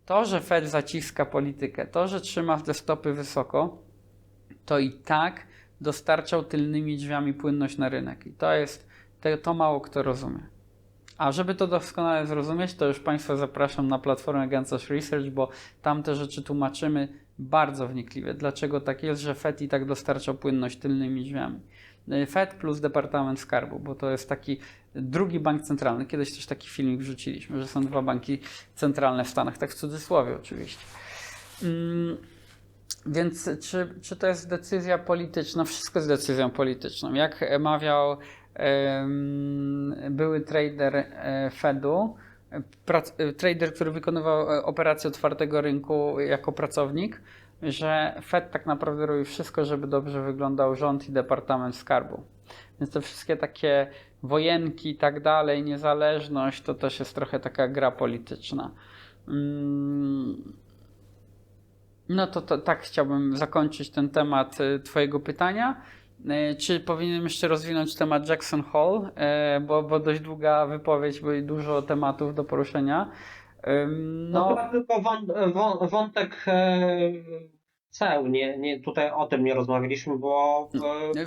A: To, że Fed zaciska politykę, to, że trzyma te stopy wysoko, to i tak dostarczał tylnymi drzwiami płynność na rynek. I to mało kto rozumie. A żeby to doskonale zrozumieć, to już Państwa zapraszam na platformę Gansash Research, bo tam te rzeczy tłumaczymy bardzo wnikliwie. Dlaczego tak jest, że Fed i tak dostarczał płynność tylnymi drzwiami. Fed plus Departament Skarbu, bo to jest taki drugi bank centralny. Kiedyś też taki filmik wrzuciliśmy, że są dwa banki centralne w Stanach, tak w cudzysłowie oczywiście. Więc czy to jest decyzja polityczna? Wszystko jest decyzją polityczną. Jak mawiał były trader Fedu, trader, który wykonywał operację otwartego rynku jako pracownik, że Fed tak naprawdę robi wszystko, żeby dobrze wyglądał rząd i Departament Skarbu. Więc te wszystkie takie wojenki i tak dalej, niezależność, to też jest trochę taka gra polityczna. No to tak chciałbym zakończyć ten temat Twojego pytania. Czy powinienem jeszcze rozwinąć temat Jackson Hole, bo dość długa wypowiedź, bo i dużo tematów do poruszenia.
B: No chyba tylko wątek ceł, nie, tutaj o tym nie rozmawialiśmy, bo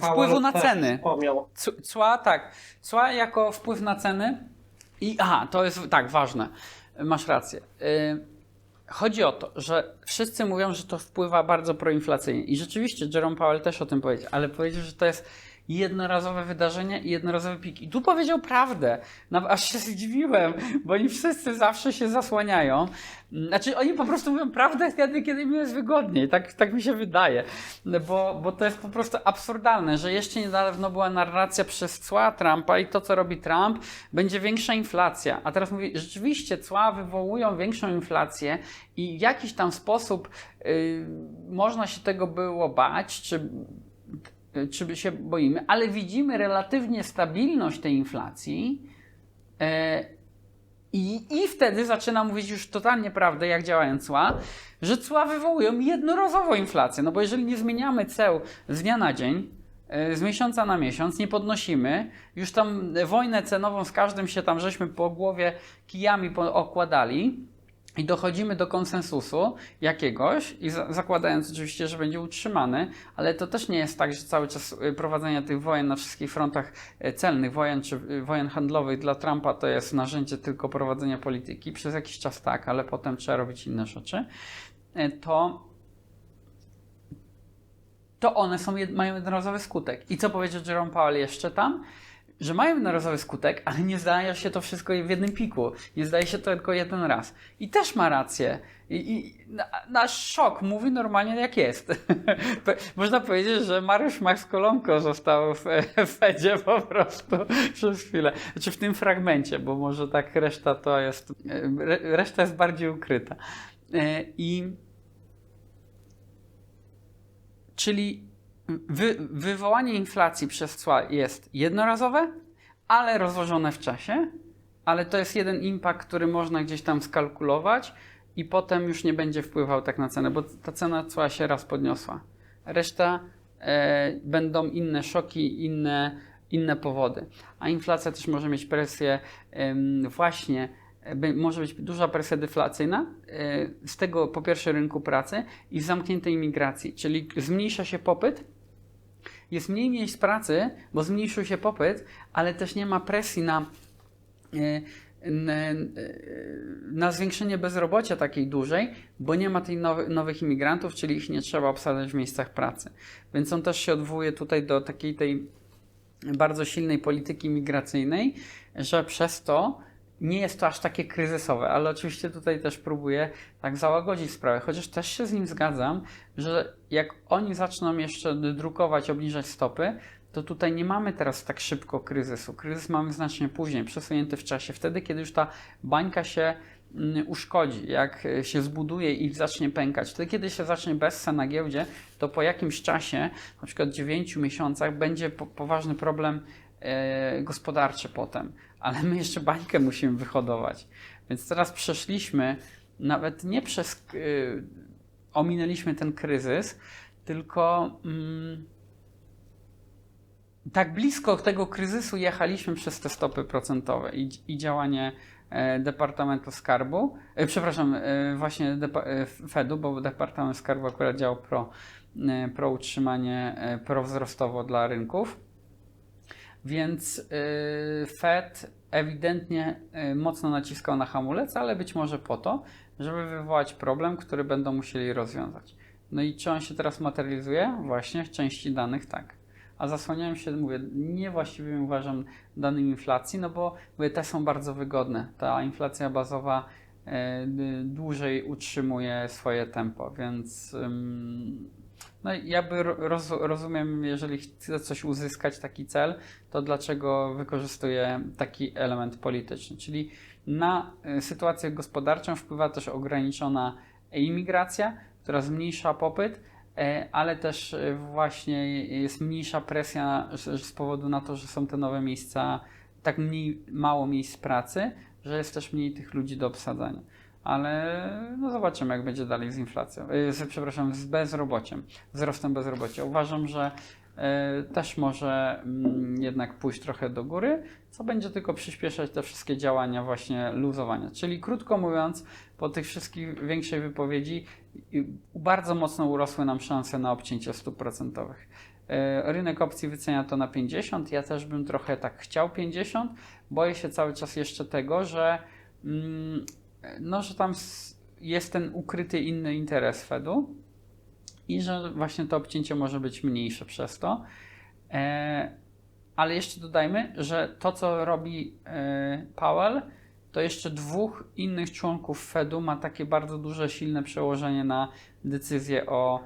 A: wpływu na
B: też
A: ceny.
B: Wspomniał.
A: Cła, tak. Cła jako wpływ na ceny. To jest tak ważne. Masz rację. Chodzi o to, że wszyscy mówią, że to wpływa bardzo proinflacyjnie. I rzeczywiście Jerome Powell też o tym powiedział, ale powiedział, że to jest jednorazowe wydarzenie i jednorazowy pik. I tu powiedział prawdę. Aż się zdziwiłem, bo oni wszyscy zawsze się zasłaniają. Znaczy oni po prostu mówią prawdę wtedy, kiedy im jest wygodniej. Tak mi się wydaje. Bo to jest po prostu absurdalne, że jeszcze niedawno była narracja przez cła Trumpa i to, co robi Trump, będzie większa inflacja. A teraz mówi, rzeczywiście cła wywołują większą inflację i w jakiś tam sposób można się tego było bać, czy się boimy, ale widzimy relatywnie stabilność tej inflacji i wtedy zaczyna mówić już totalnie prawdę, jak działają cła, że cła wywołują jednorazową inflację. No bo jeżeli nie zmieniamy ceł z dnia na dzień, z miesiąca na miesiąc, nie podnosimy, już tam wojnę cenową z każdym się tam żeśmy po głowie kijami okładali, i dochodzimy do konsensusu jakiegoś, i zakładając oczywiście, że będzie utrzymany, ale to też nie jest tak, że cały czas prowadzenie tych wojen na wszystkich frontach celnych, wojen czy wojen handlowych dla Trumpa to jest narzędzie tylko prowadzenia polityki. Przez jakiś czas tak, ale potem trzeba robić inne rzeczy. To one mają jednorazowy skutek. I co powiedział Jerome Powell jeszcze tam? Że mają jednorazowy skutek, ale nie zdaje się to wszystko w jednym piku. Nie zdaje się to tylko jeden raz. I też ma rację. Nasz szok mówi normalnie jak jest. Można powiedzieć, że Mariusz Max-Kolonko został w Fedzie po prostu przez chwilę. Znaczy w tym fragmencie, bo może tak reszta jest bardziej ukryta. Czyli wywołanie inflacji przez cła jest jednorazowe, ale rozłożone w czasie, ale to jest jeden impact, który można gdzieś tam skalkulować i potem już nie będzie wpływał tak na cenę, bo ta cena cła się raz podniosła. Reszta będą inne szoki, inne powody. A inflacja też może mieć presję może być duża presja deflacyjna z tego po pierwsze rynku pracy i z zamkniętej imigracji, czyli zmniejsza się popyt, jest mniej miejsc pracy, bo zmniejszył się popyt, ale też nie ma presji na zwiększenie bezrobocia takiej dużej, bo nie ma tych nowych imigrantów, czyli ich nie trzeba obsadzać w miejscach pracy. Więc on też się odwołuje tutaj do takiej tej bardzo silnej polityki migracyjnej, że przez to nie jest to aż takie kryzysowe, ale oczywiście tutaj też próbuję tak załagodzić sprawę, chociaż też się z nim zgadzam, że jak oni zaczną jeszcze drukować, obniżać stopy, to tutaj nie mamy teraz tak szybko kryzysu. Kryzys mamy znacznie później, przesunięty w czasie, wtedy kiedy już ta bańka się uszkodzi, jak się zbuduje i zacznie pękać. Wtedy kiedy się zacznie bezsen na giełdzie, to po jakimś czasie, na przykład 9 miesiącach, będzie poważny problem gospodarczy potem, ale my jeszcze bańkę musimy wyhodować. Więc teraz przeszliśmy, nawet nie przez, ominęliśmy ten kryzys, tylko tak blisko tego kryzysu jechaliśmy przez te stopy procentowe i działanie Departamentu Skarbu, właśnie Fedu, bo Departament Skarbu akurat działał pro utrzymanie, prowzrostowo dla rynków. Więc Fed ewidentnie mocno naciskał na hamulec, ale być może po to, żeby wywołać problem, który będą musieli rozwiązać. No i czy on się teraz materializuje? Właśnie w części danych tak. A zasłaniałem się, mówię, niewłaściwym uważam danym inflacji, no bo mówię, te są bardzo wygodne. Ta inflacja bazowa dłużej utrzymuje swoje tempo, więc no jakby rozumiem, jeżeli chcę coś uzyskać, taki cel, to dlaczego wykorzystuję taki element polityczny. Czyli na sytuację gospodarczą wpływa też ograniczona imigracja, która zmniejsza popyt, ale też właśnie jest mniejsza presja z powodu na to, że są te nowe miejsca, tak mało miejsc pracy, że jest też mniej tych ludzi do obsadzania. Ale no zobaczymy, jak będzie dalej z inflacją, z bezrobociem, wzrostem bezrobocia. Uważam, że też może jednak pójść trochę do góry, co będzie tylko przyspieszać te wszystkie działania właśnie luzowania. Czyli krótko mówiąc, po tych wszystkich większej wypowiedzi bardzo mocno urosły nam szanse na obcięcie stóp procentowych. Rynek opcji wycenia to na 50, ja też bym trochę tak chciał 50, boję się cały czas jeszcze tego, że że tam jest ten ukryty inny interes Fedu i że właśnie to obcięcie może być mniejsze przez to. Ale jeszcze dodajmy, że to, co robi Powell, to jeszcze dwóch innych członków Fedu ma takie bardzo duże, silne przełożenie na decyzję o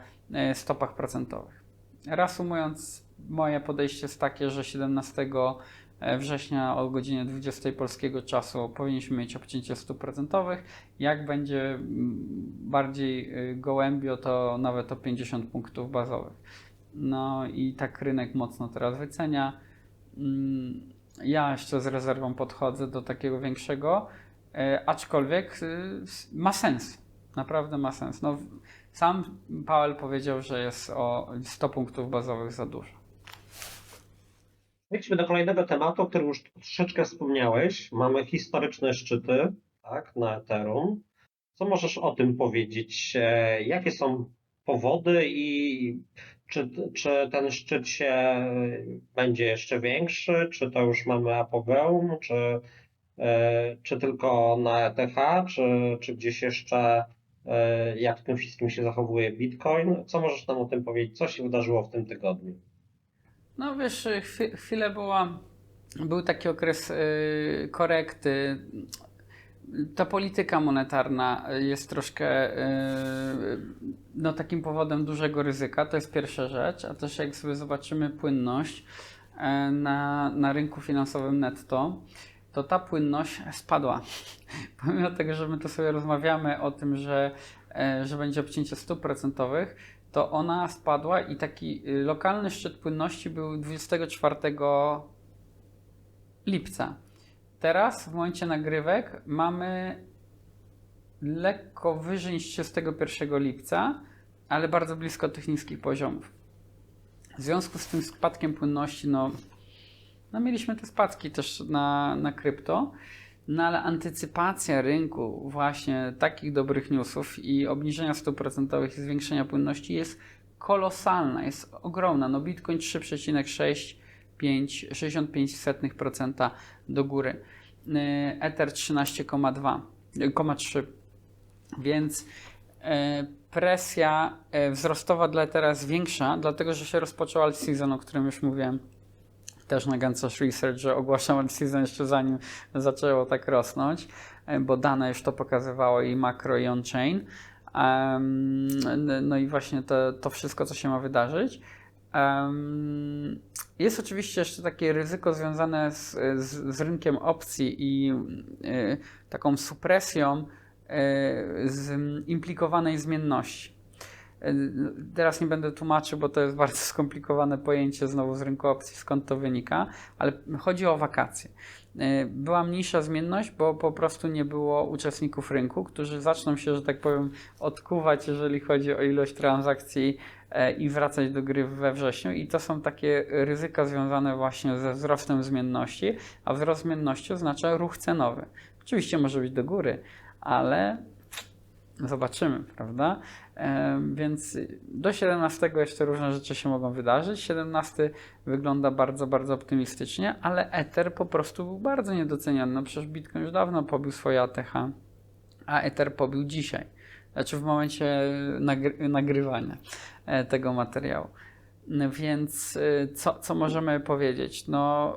A: stopach procentowych. Reasumując, moje podejście jest takie, że 17 września o godzinie 20 polskiego czasu powinniśmy mieć obcięcie stóp procentowych. Jak będzie bardziej gołębio, to nawet o 50 punktów bazowych. No i tak rynek mocno teraz wycenia. Ja jeszcze z rezerwą podchodzę do takiego większego, aczkolwiek ma sens. Naprawdę ma sens. No, sam Powell powiedział, że jest o 100 punktów bazowych za dużo.
B: Przejdźmy do kolejnego tematu, o którym już troszeczkę wspomniałeś. Mamy historyczne szczyty, tak, na Ethereum. Co możesz o tym powiedzieć? Jakie są powody i czy ten szczyt się będzie jeszcze większy? Czy to już mamy apogeum? Czy tylko na ETH? Czy gdzieś jeszcze jak w tym wszystkim się zachowuje Bitcoin? Co możesz nam o tym powiedzieć? Co się wydarzyło w tym tygodniu?
A: No wiesz, chwilę był taki okres korekty. Ta polityka monetarna jest troszkę takim powodem dużego ryzyka, to jest pierwsza rzecz, a też jak sobie zobaczymy płynność na rynku finansowym netto, to ta płynność spadła. Pomimo tego, że my tu sobie rozmawiamy o tym, że będzie obcięcie stóp procentowych, to ona spadła i taki lokalny szczyt płynności był 24 lipca. Teraz w momencie nagrywek mamy lekko wyżej niż 31 lipca, ale bardzo blisko tych niskich poziomów. W związku z tym spadkiem płynności, mieliśmy te spadki też na krypto, ale antycypacja rynku właśnie takich dobrych newsów i obniżenia stóp procentowych i zwiększenia płynności jest kolosalna, jest ogromna. Bitcoin 3,65% do góry. Ether 13,3%. Więc presja wzrostowa dla Ethera jest większa, dlatego że się rozpoczął alt season, o którym już mówiłem w też na Gancosh Research, że ogłaszam alt-season jeszcze zanim zaczęło tak rosnąć, bo dane już to pokazywało i makro i on-chain. No i właśnie to wszystko, co się ma wydarzyć. Jest oczywiście jeszcze takie ryzyko związane z rynkiem opcji i taką supresją z implikowanej zmienności. Teraz nie będę tłumaczył, bo to jest bardzo skomplikowane pojęcie znowu z rynku opcji, skąd to wynika, ale chodzi o wakacje. Była mniejsza zmienność, bo po prostu nie było uczestników rynku, którzy zaczną się, że tak powiem, odkuwać, jeżeli chodzi o ilość transakcji i wracać do gry we wrześniu. I to są takie ryzyka związane właśnie ze wzrostem zmienności, a wzrost zmienności oznacza ruch cenowy. Oczywiście może być do góry, ale zobaczymy, prawda? Więc do 17 jeszcze różne rzeczy się mogą wydarzyć. 17 wygląda bardzo, bardzo optymistycznie, ale Ether po prostu był bardzo niedoceniany. No przecież Bitcoin już dawno pobił swoje ATH, a Ether pobił dzisiaj. Znaczy w momencie nagrywania tego materiału. Więc co możemy powiedzieć? No,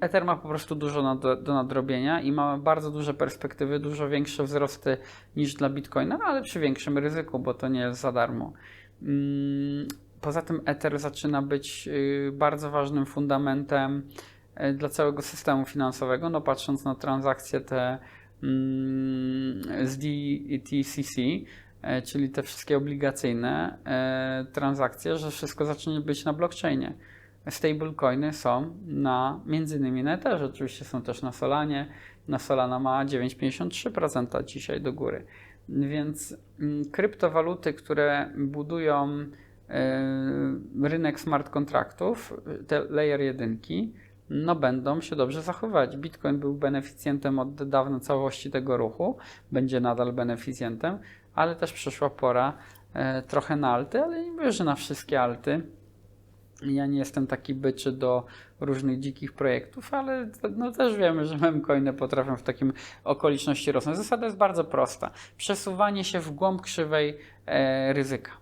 A: Ether ma po prostu dużo do nadrobienia i ma bardzo duże perspektywy, dużo większe wzrosty niż dla Bitcoina, ale przy większym ryzyku, bo to nie jest za darmo. Poza tym Ether zaczyna być bardzo ważnym fundamentem dla całego systemu finansowego, no patrząc na transakcje te z DTCC, czyli te wszystkie obligacyjne transakcje, że wszystko zacznie być na blockchainie. Stablecoiny są między innymi na Etherze, oczywiście są też na Solanie. Solana ma 9,53% dzisiaj do góry. Więc kryptowaluty, które budują rynek smart kontraktów, te layer 1, no będą się dobrze zachowywać. Bitcoin był beneficjentem od dawna całości tego ruchu, będzie nadal beneficjentem, ale też przyszła pora trochę na alty, ale nie mówię, że na wszystkie alty. Ja nie jestem taki byczy do różnych dzikich projektów, ale no też wiemy, że memcoiny potrafią w takim okoliczności rosnąć. Zasada jest bardzo prosta. Przesuwanie się w głąb krzywej ryzyka.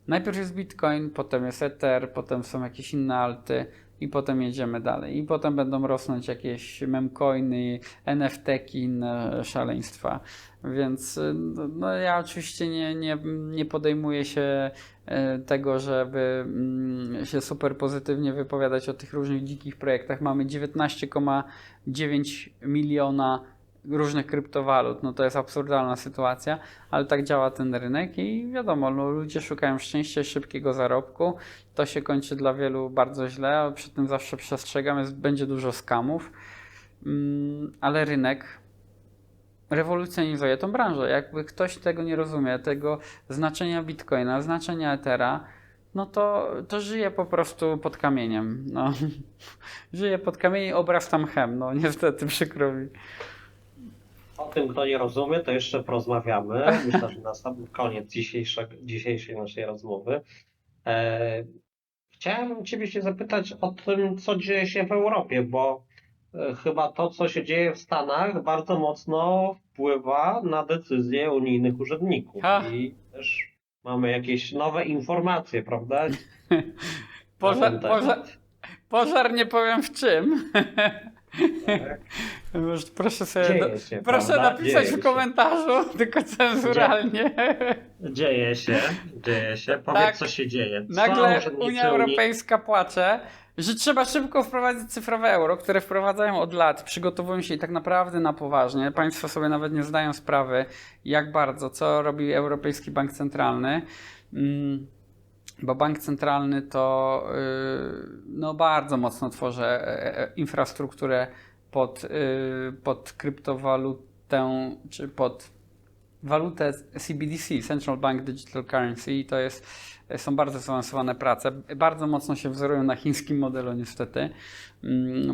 A: Najpierw jest Bitcoin, potem jest Ether, potem są jakieś inne alty i potem jedziemy dalej. I potem będą rosnąć jakieś memcoiny, NFT-ki, inne szaleństwa. Więc no, ja oczywiście nie podejmuję się tego, żeby się super pozytywnie wypowiadać o tych różnych dzikich projektach. Mamy 19,9 miliona różnych kryptowalut. No to jest absurdalna sytuacja, ale tak działa ten rynek i wiadomo, no, ludzie szukają szczęścia i szybkiego zarobku. To się kończy dla wielu bardzo źle, ale przy tym zawsze przestrzegam, będzie dużo skamów, ale rynek rewolucjonizuje tą branżę. Jakby ktoś tego nie rozumie, tego znaczenia Bitcoina, znaczenia Ethera, no to żyje po prostu pod kamieniem. No. Żyje pod kamieniem i obrasta mchem. No niestety, przykro mi.
B: O tym, kto nie rozumie, to jeszcze porozmawiamy. Myślę, że na sam koniec dzisiejszej naszej rozmowy. Chciałem Ciebie się zapytać o tym, co dzieje się w Europie, bo chyba to, co się dzieje w Stanach, bardzo mocno wpływa na decyzje unijnych urzędników. I też mamy jakieś nowe informacje, prawda?
A: Pożar nie powiem w czym.
B: Tak.
A: Proszę sobie proszę napisać w komentarzu, tylko cenzuralnie.
B: Dzieje się. Powiedz, tak, co się dzieje.
A: Nagle Unia Europejska płacze, że trzeba szybko wprowadzić cyfrowe euro, które wprowadzają od lat, przygotowują się i tak naprawdę na poważnie. Państwo sobie nawet nie zdają sprawy, jak bardzo, co robi Europejski Bank Centralny. Bo bank centralny to no, bardzo mocno tworzy infrastrukturę pod kryptowalutę, czy pod walutę CBDC, Central Bank Digital Currency, i to są bardzo zaawansowane prace. Bardzo mocno się wzorują na chińskim modelu niestety,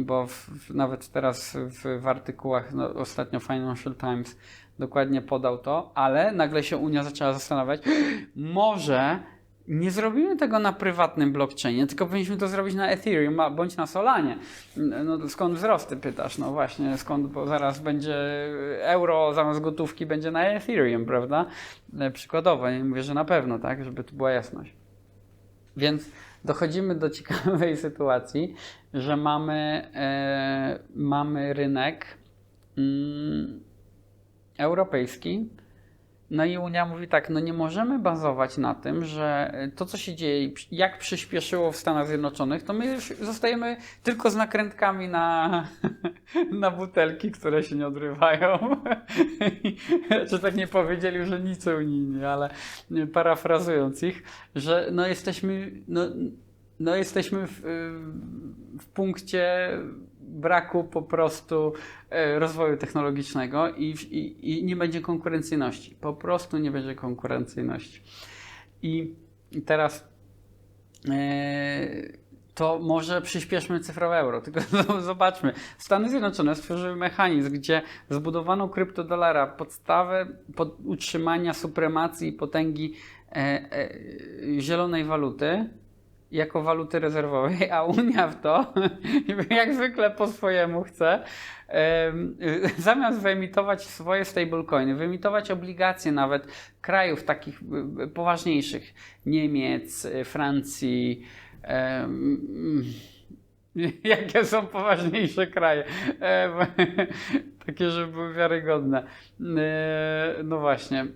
A: bo nawet teraz w artykułach, no, ostatnio Financial Times dokładnie podał to, ale nagle się Unia zaczęła zastanawiać, może nie zrobimy tego na prywatnym blockchainie, tylko powinniśmy to zrobić na Ethereum bądź na Solanie. No skąd wzrosty, pytasz? No właśnie, skąd, bo zaraz będzie euro zamiast gotówki będzie na Ethereum, prawda? Przykładowo, nie mówię, że na pewno, tak, żeby tu była jasność. Więc dochodzimy do ciekawej sytuacji, że mamy rynek europejski. No i Unia mówi tak, no nie możemy bazować na tym, że to, co się dzieje, jak przyspieszyło w Stanach Zjednoczonych, to my już zostajemy tylko z nakrętkami na butelki, które się nie odrywają. Czy tak nie powiedzieli, że nic unijni, ale parafrazując ich, że jesteśmy w punkcie braku po prostu rozwoju technologicznego i nie będzie konkurencyjności. Po prostu nie będzie konkurencyjności. I teraz to może przyspieszmy cyfrowe euro. Tylko zobaczmy, Stany Zjednoczone stworzyły mechanizm, gdzie zbudowano kryptodolara podstawę utrzymania supremacji i potęgi zielonej waluty jako waluty rezerwowej, a Unia w to, jak zwykle po swojemu chce, zamiast wyemitować swoje stablecoiny, wyemitować obligacje nawet krajów takich poważniejszych, Niemiec, Francji, jakie są poważniejsze kraje, takie, żeby były wiarygodne, no właśnie,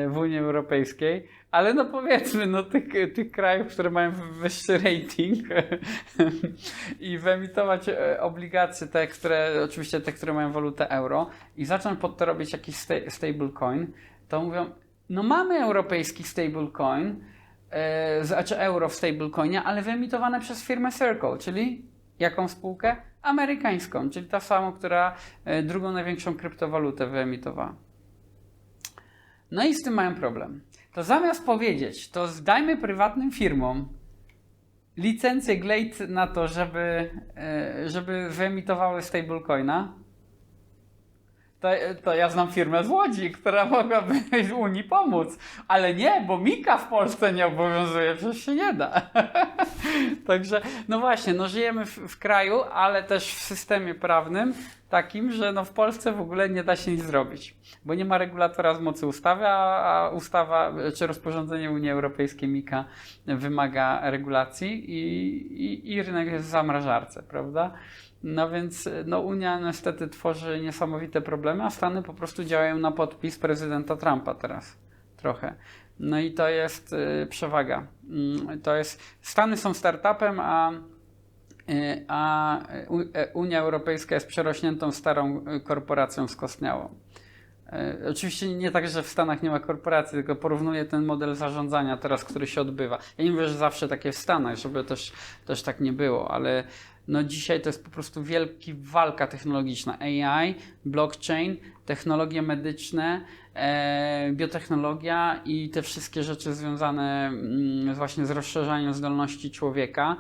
A: w Unii Europejskiej, ale no powiedzmy, no tych krajów, które mają wyższy rating i wyemitować obligacje, oczywiście te, które mają walutę euro i zacząć pod to robić jakiś stablecoin, to mówią, no mamy europejski stablecoin, znaczy euro w stablecoinie, ale wyemitowane przez firmę Circle, czyli jaką spółkę? Amerykańską, czyli ta samą, która drugą największą kryptowalutę wyemitowała. No i z tym mają problem. To zamiast powiedzieć, to dajmy prywatnym firmom licencję Glade na to, żeby wyemitowały stablecoina, to ja znam firmę z Łodzi, która mogłaby Unii pomóc, ale nie, bo Mika w Polsce nie obowiązuje, przecież się nie da. Także, no właśnie, no żyjemy w kraju, ale też w systemie prawnym takim, że no w Polsce w ogóle nie da się nic zrobić, bo nie ma regulatora z mocy ustawy, a ustawa czy rozporządzenie Unii Europejskiej Mika wymaga regulacji i rynek jest w zamrażarce, prawda? No więc no Unia niestety tworzy niesamowite problemy, a Stany po prostu działają na podpis prezydenta Trumpa teraz trochę. No i to jest przewaga. Stany są startupem, a Unia Europejska jest przerośniętą starą korporacją skostniałą. Oczywiście nie tak, że w Stanach nie ma korporacji, tylko porównuję ten model zarządzania teraz, który się odbywa. Ja nie mówię, że zawsze takie w Stanach, żeby też tak nie było, ale no dzisiaj to jest po prostu wielka walka technologiczna. AI, blockchain, technologie medyczne, biotechnologia i te wszystkie rzeczy związane właśnie z rozszerzaniem zdolności człowieka,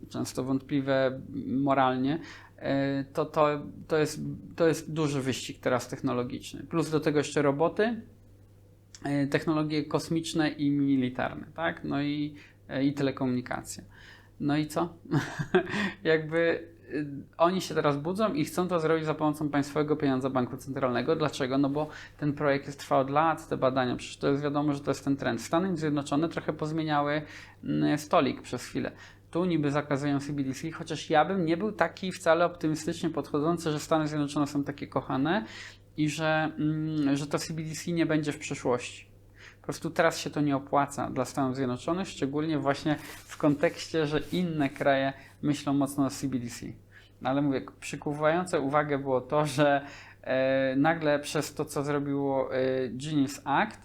A: często wątpliwe moralnie, to jest duży wyścig teraz technologiczny. Plus do tego jeszcze roboty, technologie kosmiczne i militarne, tak? No i telekomunikacja. No i co? Jakby oni się teraz budzą i chcą to zrobić za pomocą państwowego pieniądza banku centralnego. Dlaczego? No bo ten projekt trwa od lat, te badania, przecież to jest wiadomo, że to jest ten trend. Stany Zjednoczone trochę pozmieniały stolik przez chwilę. Tu niby zakazują CBDC, chociaż ja bym nie był taki wcale optymistycznie podchodzący, że Stany Zjednoczone są takie kochane i że to CBDC nie będzie w przyszłości. Po prostu teraz się to nie opłaca dla Stanów Zjednoczonych, szczególnie właśnie w kontekście, że inne kraje myślą mocno o CBDC. Ale mówię, przykuwające uwagę było to, że nagle przez to, co zrobiło Genius Act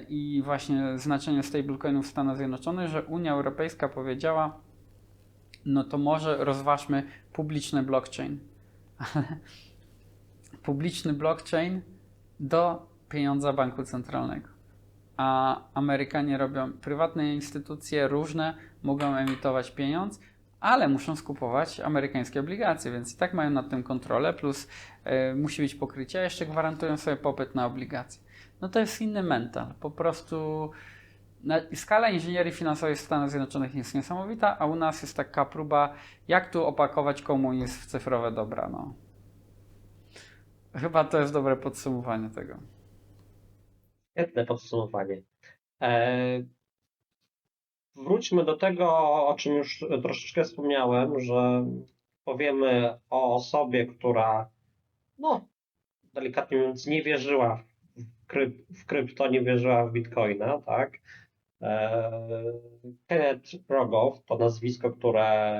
A: i właśnie znaczenie stablecoinów w Stanach Zjednoczonych, że Unia Europejska powiedziała, no to może rozważmy publiczny blockchain. Ale publiczny blockchain do pieniądza banku centralnego. A Amerykanie robią, prywatne instytucje różne mogą emitować pieniądz, ale muszą skupować amerykańskie obligacje, więc i tak mają nad tym kontrolę, plus musi być pokrycie, a jeszcze gwarantują sobie popyt na obligacje. No to jest inny mental. Po prostu skala inżynierii finansowej w Stanach Zjednoczonych jest niesamowita, a u nas jest taka próba, jak tu opakować komunizm w cyfrowe dobra. No. Chyba to jest dobre podsumowanie tego.
B: Świetne podsumowanie. wróćmy do tego, o czym już troszeczkę wspomniałem, że powiemy o osobie, która, no, delikatnie mówiąc, nie wierzyła w krypto, nie wierzyła w Bitcoina, tak? Kenneth Rogoff to nazwisko, które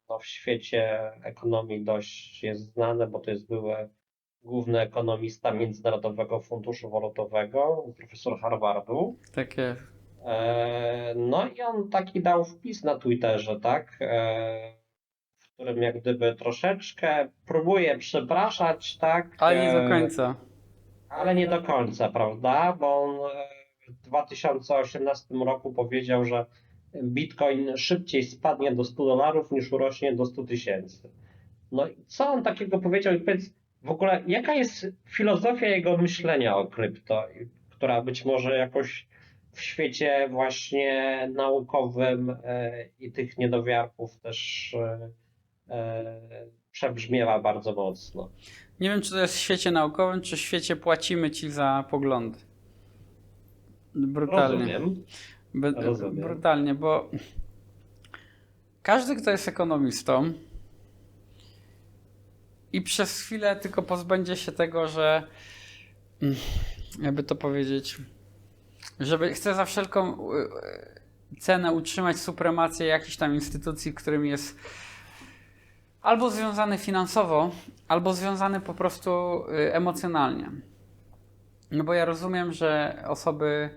B: no, w świecie ekonomii dość jest znane, bo to jest były główny ekonomista Międzynarodowego Funduszu Walutowego, profesor Harvardu.
A: Takie.
B: No i on taki dał wpis na Twitterze, tak? W którym jak gdyby troszeczkę próbuje przepraszać, tak?
A: Ale nie do końca.
B: Ale nie do końca, prawda? Bo on w 2018 roku powiedział, że Bitcoin szybciej spadnie do $100 niż urośnie do 100 000. No i co on takiego powiedział? I powiedz, w ogóle jaka jest filozofia jego myślenia o krypto, która być może jakoś w świecie właśnie naukowym i tych niedowiarków też przebrzmiewa bardzo mocno.
A: Nie wiem, czy to jest w świecie naukowym, czy w świecie płacimy ci za poglądy. Brutalnie.
B: Rozumiem. Rozumiem.
A: Brutalnie, bo każdy, kto jest ekonomistą i przez chwilę tylko pozbędzie się tego, że jakby to powiedzieć, żeby chce za wszelką cenę utrzymać supremację jakiejś tam instytucji, którym jest albo związany finansowo, albo związany po prostu emocjonalnie. No bo ja rozumiem, że osoby,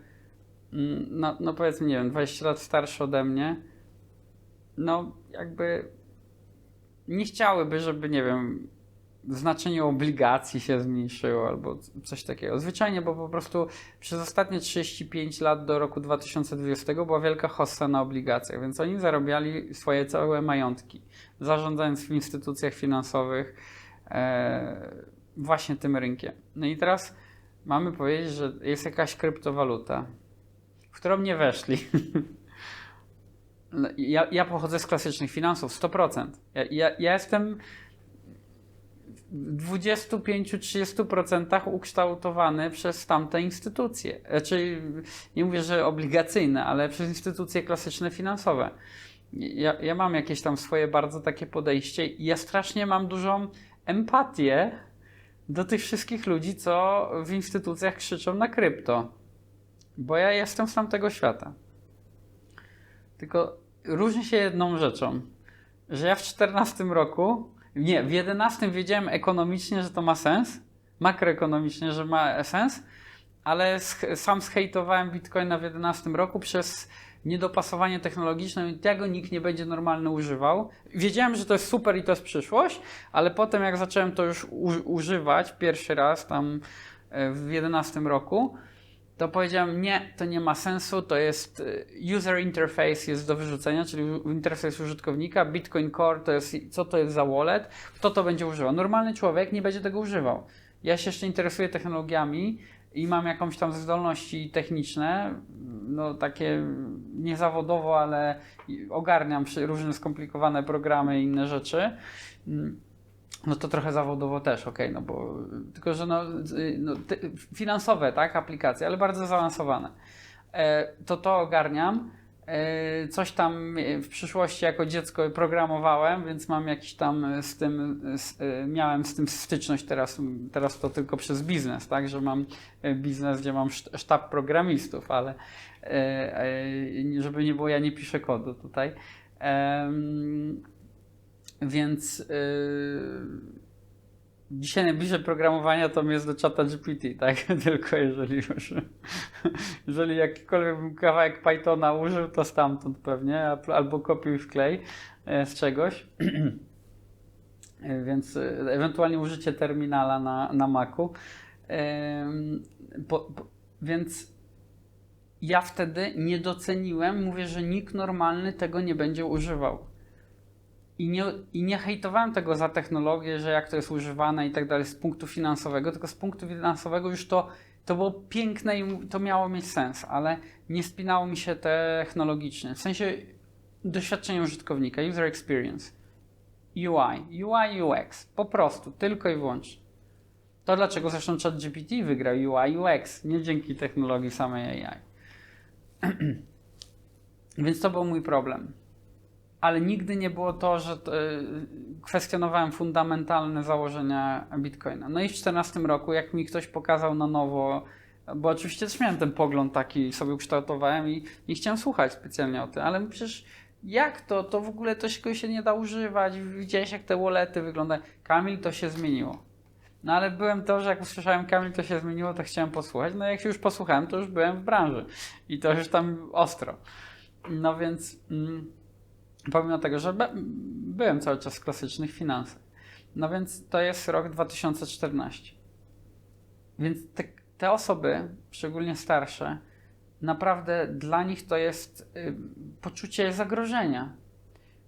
A: no powiedzmy, nie wiem, 20 lat starsze ode mnie, no jakby nie chciałyby, żeby, nie wiem, znaczenie obligacji się zmniejszyło albo coś takiego. Zwyczajnie, bo po prostu przez ostatnie 35 lat do roku 2020 była wielka hossa na obligacjach, więc oni zarabiali swoje całe majątki, zarządzając w instytucjach finansowych właśnie tym rynkiem. No i teraz mamy powiedzieć, że jest jakaś kryptowaluta, w którą nie weszli. Ja pochodzę z klasycznych finansów, 100%. Ja jestem w 25-30% ukształtowany przez tamte instytucje. Znaczy, nie mówię, że obligacyjne, ale przez instytucje klasyczne finansowe. Ja mam jakieś tam swoje bardzo takie podejście i ja strasznie mam dużą empatię do tych wszystkich ludzi, co w instytucjach krzyczą na krypto. Bo ja jestem z tamtego świata. Tylko różni się jedną rzeczą, że ja w 2014 roku, nie, w 2011 wiedziałem ekonomicznie, że to ma sens, makroekonomicznie, że ma sens, ale sam zhejtowałem Bitcoina w 2011 roku przez niedopasowanie technologiczne i tego nikt nie będzie normalnie używał. Wiedziałem, że to jest super i to jest przyszłość, ale potem jak zacząłem to już używać pierwszy raz tam w 2011 roku, to powiedziałem, nie, to nie ma sensu, to jest user interface jest do wyrzucenia, czyli interfejs użytkownika, Bitcoin Core to jest, co to jest za wallet, kto to będzie używał. Normalny człowiek nie będzie tego używał. Ja się jeszcze interesuję technologiami i mam jakąś tam zdolności techniczne, no takie niezawodowo, ale ogarniam różne skomplikowane programy i inne rzeczy. No to trochę zawodowo też, okej, no bo tylko, że finansowe, tak, aplikacje, ale bardzo zaawansowane. To ogarniam. Coś tam w przyszłości jako dziecko programowałem, więc mam jakiś tam miałem z tym styczność teraz to tylko przez biznes, tak, że mam biznes, gdzie mam sztab programistów, ale żeby nie było, ja nie piszę kodu tutaj. Więc dzisiaj najbliższe programowania to jest do czata GPT, tak? Tylko jeżeli jakikolwiek bym kawałek Pythona użył, to stamtąd pewnie, albo kopiuj wklej z czegoś. Więc ewentualnie użycie terminala na Macu. Więc ja wtedy nie doceniłem, mówię, że nikt normalny tego nie będzie używał. I nie hejtowałem tego za technologię, że jak to jest używane i tak dalej z punktu finansowego, tylko z punktu finansowego już to było piękne i to miało mieć sens, ale nie spinało mi się technologicznie. W sensie doświadczenie użytkownika, user experience, UI, UX, po prostu, tylko i wyłącznie. To dlaczego zresztą ChatGPT wygrał UI, UX, nie dzięki technologii samej AI. Więc to był mój problem. Ale nigdy nie było to, że kwestionowałem fundamentalne założenia Bitcoina. No i w 2014 roku, jak mi ktoś pokazał na nowo, bo oczywiście też miałem ten pogląd taki, sobie ukształtowałem i nie chciałem słuchać specjalnie o tym, ale przecież jak to? To w ogóle to się nie da używać. Widziałeś, jak te wallety wyglądają. Kamil, to się zmieniło. No ale byłem to, że jak usłyszałem Kamil, to się zmieniło, to chciałem posłuchać. No jak się już posłuchałem, to już byłem w branży. I to już tam ostro. No więc pomimo tego, że byłem cały czas w klasycznych finansach. No więc to jest rok 2014. Więc te osoby, szczególnie starsze, naprawdę dla nich to jest poczucie zagrożenia.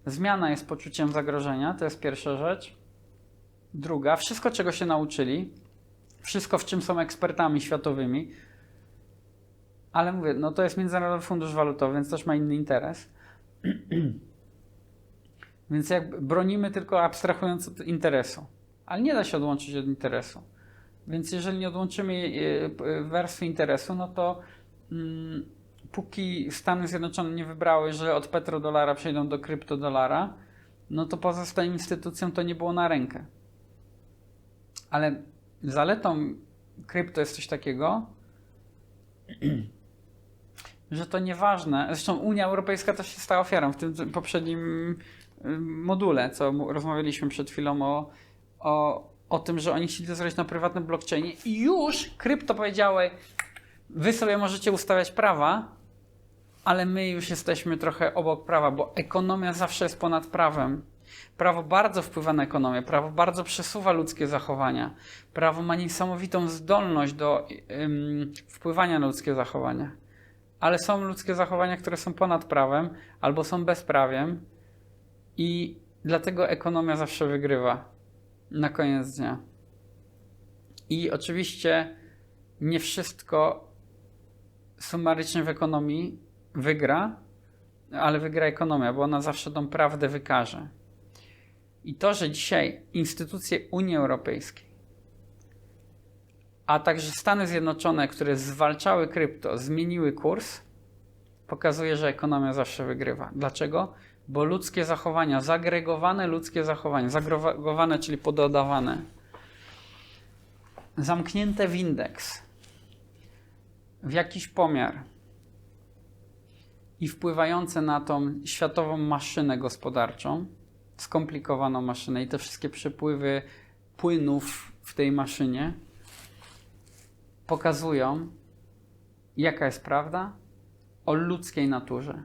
A: Zmiana jest poczuciem zagrożenia, to jest pierwsza rzecz. Druga, wszystko czego się nauczyli, wszystko w czym są ekspertami światowymi, ale mówię, no to jest Międzynarodowy Fundusz Walutowy, więc też ma inny interes. Więc jak bronimy tylko abstrahując od interesu, ale nie da się odłączyć od interesu. Więc jeżeli nie odłączymy warstwy interesu, no to póki Stany Zjednoczone nie wybrały, że od petrodolara przejdą do kryptodolara, no to pozostałym instytucjom to nie było na rękę. Ale zaletą krypto jest coś takiego, że to nieważne. Zresztą Unia Europejska też się stała ofiarą w tym poprzednim module, co rozmawialiśmy przed chwilą o tym, że oni chcieli to zrobić na prywatnym blockchainie i już krypto powiedziały, wy sobie możecie ustawiać prawa, ale my już jesteśmy trochę obok prawa, bo ekonomia zawsze jest ponad prawem. Prawo bardzo wpływa na ekonomię, prawo bardzo przesuwa ludzkie zachowania. Prawo ma niesamowitą zdolność do wpływania na ludzkie zachowania. Ale są ludzkie zachowania, które są ponad prawem albo są bezprawiem i dlatego ekonomia zawsze wygrywa na koniec dnia. I oczywiście nie wszystko sumarycznie w ekonomii wygra, ale wygra ekonomia, bo ona zawsze tą prawdę wykaże. I to, że dzisiaj instytucje Unii Europejskiej, a także Stany Zjednoczone, które zwalczały krypto, zmieniły kurs, pokazuje, że ekonomia zawsze wygrywa. Dlaczego? Bo ludzkie zachowania, zagregowane ludzkie zachowania, zagregowane, czyli pododawane, zamknięte w indeks, w jakiś pomiar i wpływające na tą światową maszynę gospodarczą, skomplikowaną maszynę i te wszystkie przepływy płynów w tej maszynie pokazują, jaka jest prawda o ludzkiej naturze.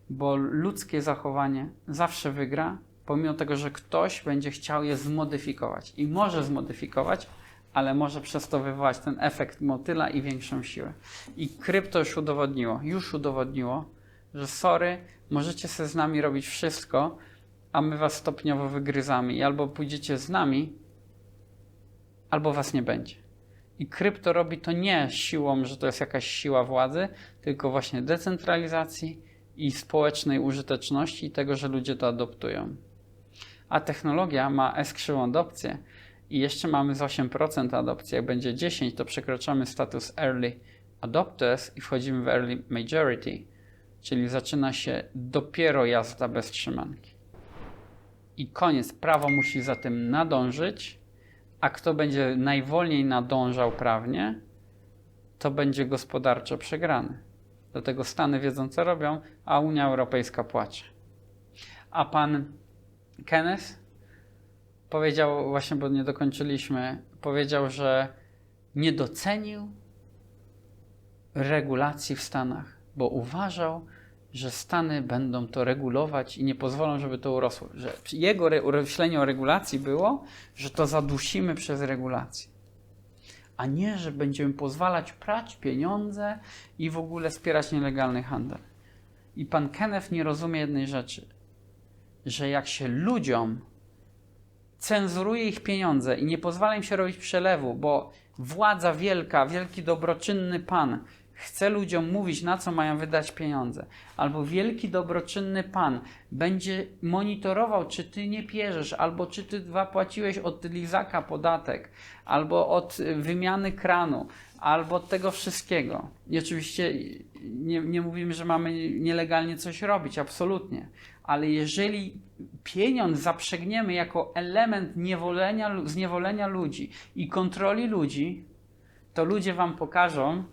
A: Bo ludzkie zachowanie zawsze wygra, pomimo tego, że ktoś będzie chciał je zmodyfikować. I może zmodyfikować, ale może przez to wywołać ten efekt motyla i większą siłę. I krypto już udowodniło, że możecie sobie z nami robić wszystko, a my was stopniowo wygryzamy. I albo pójdziecie z nami, albo was nie będzie. I krypto robi to nie siłą, że to jest jakaś siła władzy, tylko właśnie decentralizacji i społecznej użyteczności i tego, że ludzie to adoptują. A technologia ma S-krzywą adopcję i jeszcze mamy z 8% adopcji. Jak będzie 10%, to przekroczamy status Early Adopters i wchodzimy w Early Majority, czyli zaczyna się dopiero jazda bez trzymanki. I koniec. Prawo musi za tym nadążyć, a kto będzie najwolniej nadążał prawnie, to będzie gospodarczo przegrany. Dlatego Stany wiedzą, co robią, a Unia Europejska płacze. A pan Kenneth powiedział, właśnie, bo nie dokończyliśmy, powiedział, że nie docenił regulacji w Stanach, bo uważał, że Stany będą to regulować i nie pozwolą, żeby to urosło. Że jego myślenie o regulacji było, że to zadusimy przez regulację. A nie, że będziemy pozwalać prać pieniądze i w ogóle wspierać nielegalny handel. I pan Kenneth nie rozumie jednej rzeczy, że jak się ludziom cenzuruje ich pieniądze i nie pozwala im się robić przelewu, bo władza wielka, wielki dobroczynny pan chce ludziom mówić, na co mają wydać pieniądze, albo wielki dobroczynny pan będzie monitorował, czy ty nie pierzesz, albo czy ty płaciłeś od lizaka podatek, albo od wymiany kranu, albo od tego wszystkiego. I oczywiście nie mówimy, że mamy nielegalnie coś robić, absolutnie. Ale jeżeli pieniądz zaprzęgniemy jako element zniewolenia ludzi i kontroli ludzi, to ludzie wam pokażą,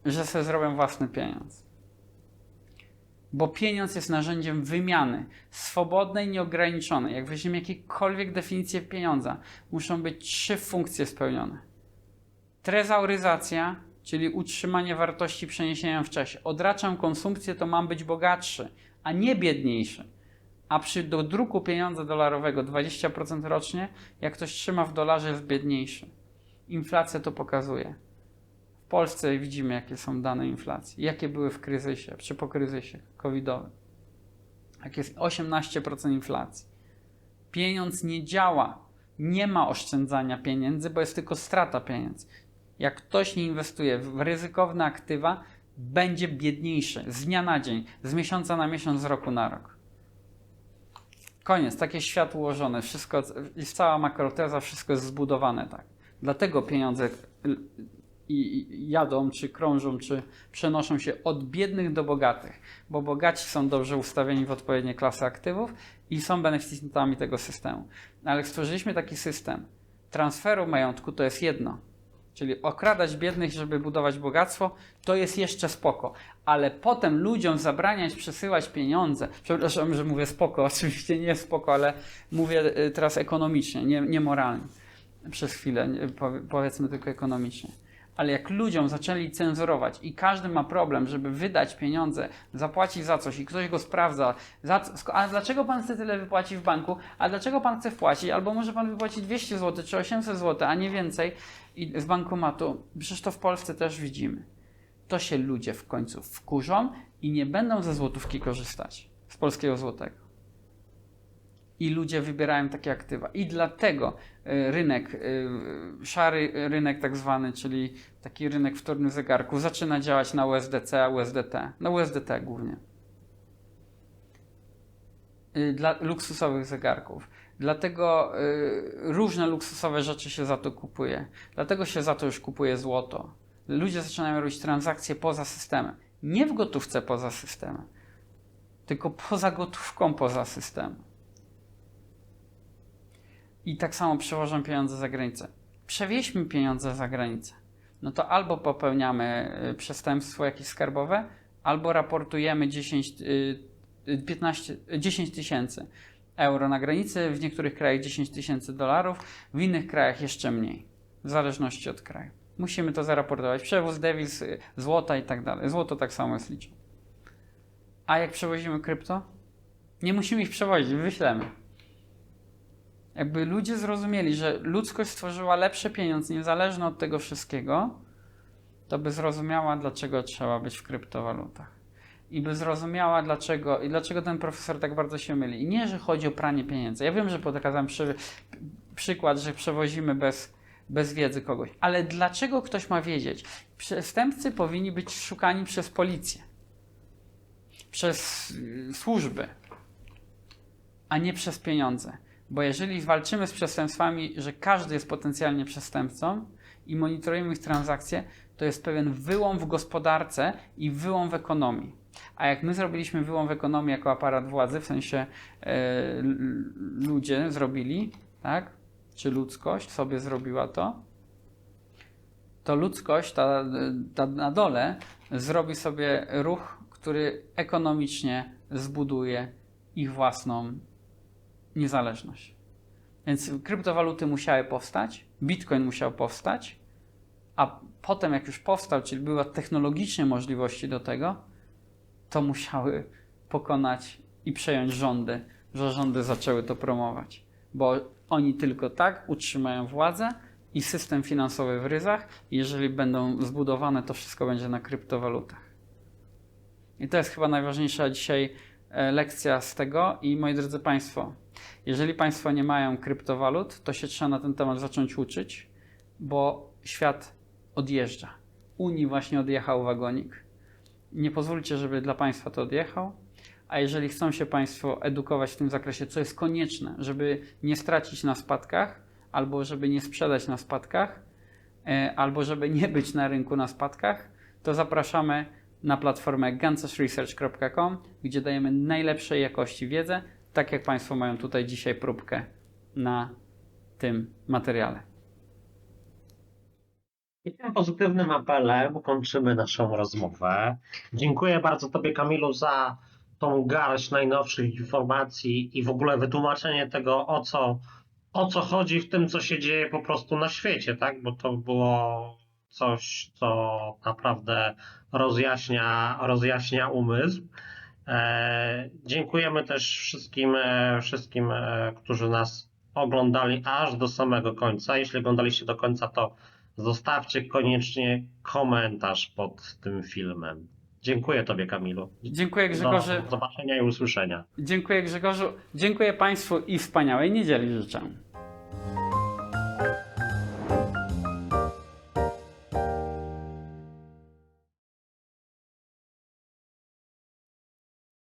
A: że sobie zrobią własny pieniądz. Bo pieniądz jest narzędziem wymiany, swobodnej, nieograniczonej. Jak weźmiemy jakiekolwiek definicję pieniądza, muszą być 3 funkcje spełnione. Trezauryzacja, czyli utrzymanie wartości przeniesienia w czasie. Odraczam konsumpcję, to mam być bogatszy, a nie biedniejszy. A przy dodruku pieniądza dolarowego 20% rocznie, jak ktoś trzyma w dolarze, jest biedniejszy. Inflacja to pokazuje. W Polsce widzimy, jakie są dane inflacji, jakie były w kryzysie, czy po kryzysie covidowym. Jak jest 18% inflacji. Pieniądz nie działa. Nie ma oszczędzania pieniędzy, bo jest tylko strata pieniędzy. Jak ktoś nie inwestuje w ryzykowne aktywa, będzie biedniejszy z dnia na dzień, z miesiąca na miesiąc, z roku na rok. Koniec, takie świat ułożone, wszystko, jest cała makroteza, wszystko jest zbudowane tak. Dlatego pieniądze jadą, czy krążą, czy przenoszą się od biednych do bogatych, bo bogaci są dobrze ustawieni w odpowiednie klasy aktywów i są beneficjentami tego systemu. Ale jak stworzyliśmy taki system transferu majątku, to jest jedno. Czyli okradać biednych, żeby budować bogactwo, to jest jeszcze spoko. Ale potem ludziom zabraniać przesyłać pieniądze. Przepraszam, że mówię spoko, oczywiście nie jest spoko, ale mówię teraz ekonomicznie, nie moralnie. Przez chwilę, powiedzmy tylko ekonomicznie. Ale jak ludziom zaczęli cenzurować i każdy ma problem, żeby wydać pieniądze, zapłacić za coś i ktoś go sprawdza, a dlaczego pan chce tyle wypłacić w banku, a dlaczego pan chce wpłacić, albo może pan wypłacić 200 zł czy 800 zł, a nie więcej i z bankomatu, przecież to w Polsce też widzimy. To się ludzie w końcu wkurzą i nie będą ze złotówki korzystać, z polskiego złotego. I ludzie wybierają takie aktywa. I dlatego rynek, szary rynek tak zwany, czyli taki rynek wtórny zegarków, zaczyna działać na USDC, USDT. Na USDT głównie. Dla luksusowych zegarków. Dlatego różne luksusowe rzeczy się za to kupuje. Dlatego się za to już kupuje złoto. Ludzie zaczynają robić transakcje poza systemem. Nie w gotówce poza systemem, tylko poza gotówką poza systemem. I tak samo przewożą pieniądze za granicę. Przewieźmy pieniądze za granicę. No to albo popełniamy przestępstwo jakieś skarbowe, albo raportujemy 10 tysięcy euro na granicy, w niektórych krajach 10 tysięcy dolarów, w innych krajach jeszcze mniej, w zależności od kraju. Musimy to zaraportować. Przewóz dewiz, złota i tak dalej. Złoto tak samo jest liczone. A jak przewozimy krypto? Nie musimy ich przewozić, wyślemy. Jakby ludzie zrozumieli, że ludzkość stworzyła lepszy pieniądz, niezależny od tego wszystkiego, to by zrozumiała, dlaczego trzeba być w kryptowalutach. I by zrozumiała, dlaczego ten profesor tak bardzo się myli. I nie, że chodzi o pranie pieniędzy. Ja wiem, że pokazałem przykład, że przewozimy bez wiedzy kogoś. Ale dlaczego ktoś ma wiedzieć? Przestępcy powinni być szukani przez policję, przez służby, a nie przez pieniądze. Bo jeżeli walczymy z przestępstwami, że każdy jest potencjalnie przestępcą i monitorujemy ich transakcje, to jest pewien wyłom w gospodarce i wyłom w ekonomii. A jak my zrobiliśmy wyłom w ekonomii jako aparat władzy, w sensie ludzie zrobili, tak? Czy ludzkość sobie zrobiła to ludzkość, ta na dole, zrobi sobie ruch, który ekonomicznie zbuduje ich własną niezależność. Więc kryptowaluty musiały powstać, Bitcoin musiał powstać, a potem jak już powstał, czyli były technologicznie możliwości do tego, to musiały pokonać i przejąć rządy, że rządy zaczęły to promować. Bo oni tylko tak utrzymają władzę i system finansowy w ryzach. Jeżeli będą zbudowane, to wszystko będzie na kryptowalutach. I to jest chyba najważniejsza dzisiaj lekcja z tego. I moi drodzy Państwo, jeżeli Państwo nie mają kryptowalut, to się trzeba na ten temat zacząć uczyć, bo świat odjeżdża. Unii właśnie odjechał wagonik. Nie pozwólcie, żeby dla Państwa to odjechał, a jeżeli chcą się Państwo edukować w tym zakresie, co jest konieczne, żeby nie stracić na spadkach, albo żeby nie sprzedać na spadkach, albo żeby nie być na rynku na spadkach, to zapraszamy na platformę gancesresearch.com, gdzie dajemy najlepszej jakości wiedzę, tak jak Państwo mają tutaj dzisiaj próbkę na tym materiale.
B: I tym pozytywnym apelem kończymy naszą rozmowę. Dziękuję bardzo Tobie, Kamilu, za tą garść najnowszych informacji i w ogóle wytłumaczenie tego, o co chodzi w tym, co się dzieje po prostu na świecie, tak? Bo to było coś, co naprawdę rozjaśnia umysł. Dziękujemy też wszystkim, którzy nas oglądali aż do samego końca. Jeśli oglądaliście do końca, to zostawcie koniecznie komentarz pod tym filmem. Dziękuję Tobie, Kamilu.
A: Dziękuję, Grzegorze.
B: Do zobaczenia i usłyszenia.
A: Dziękuję, Grzegorzu. Dziękuję Państwu i wspaniałej niedzieli życzę.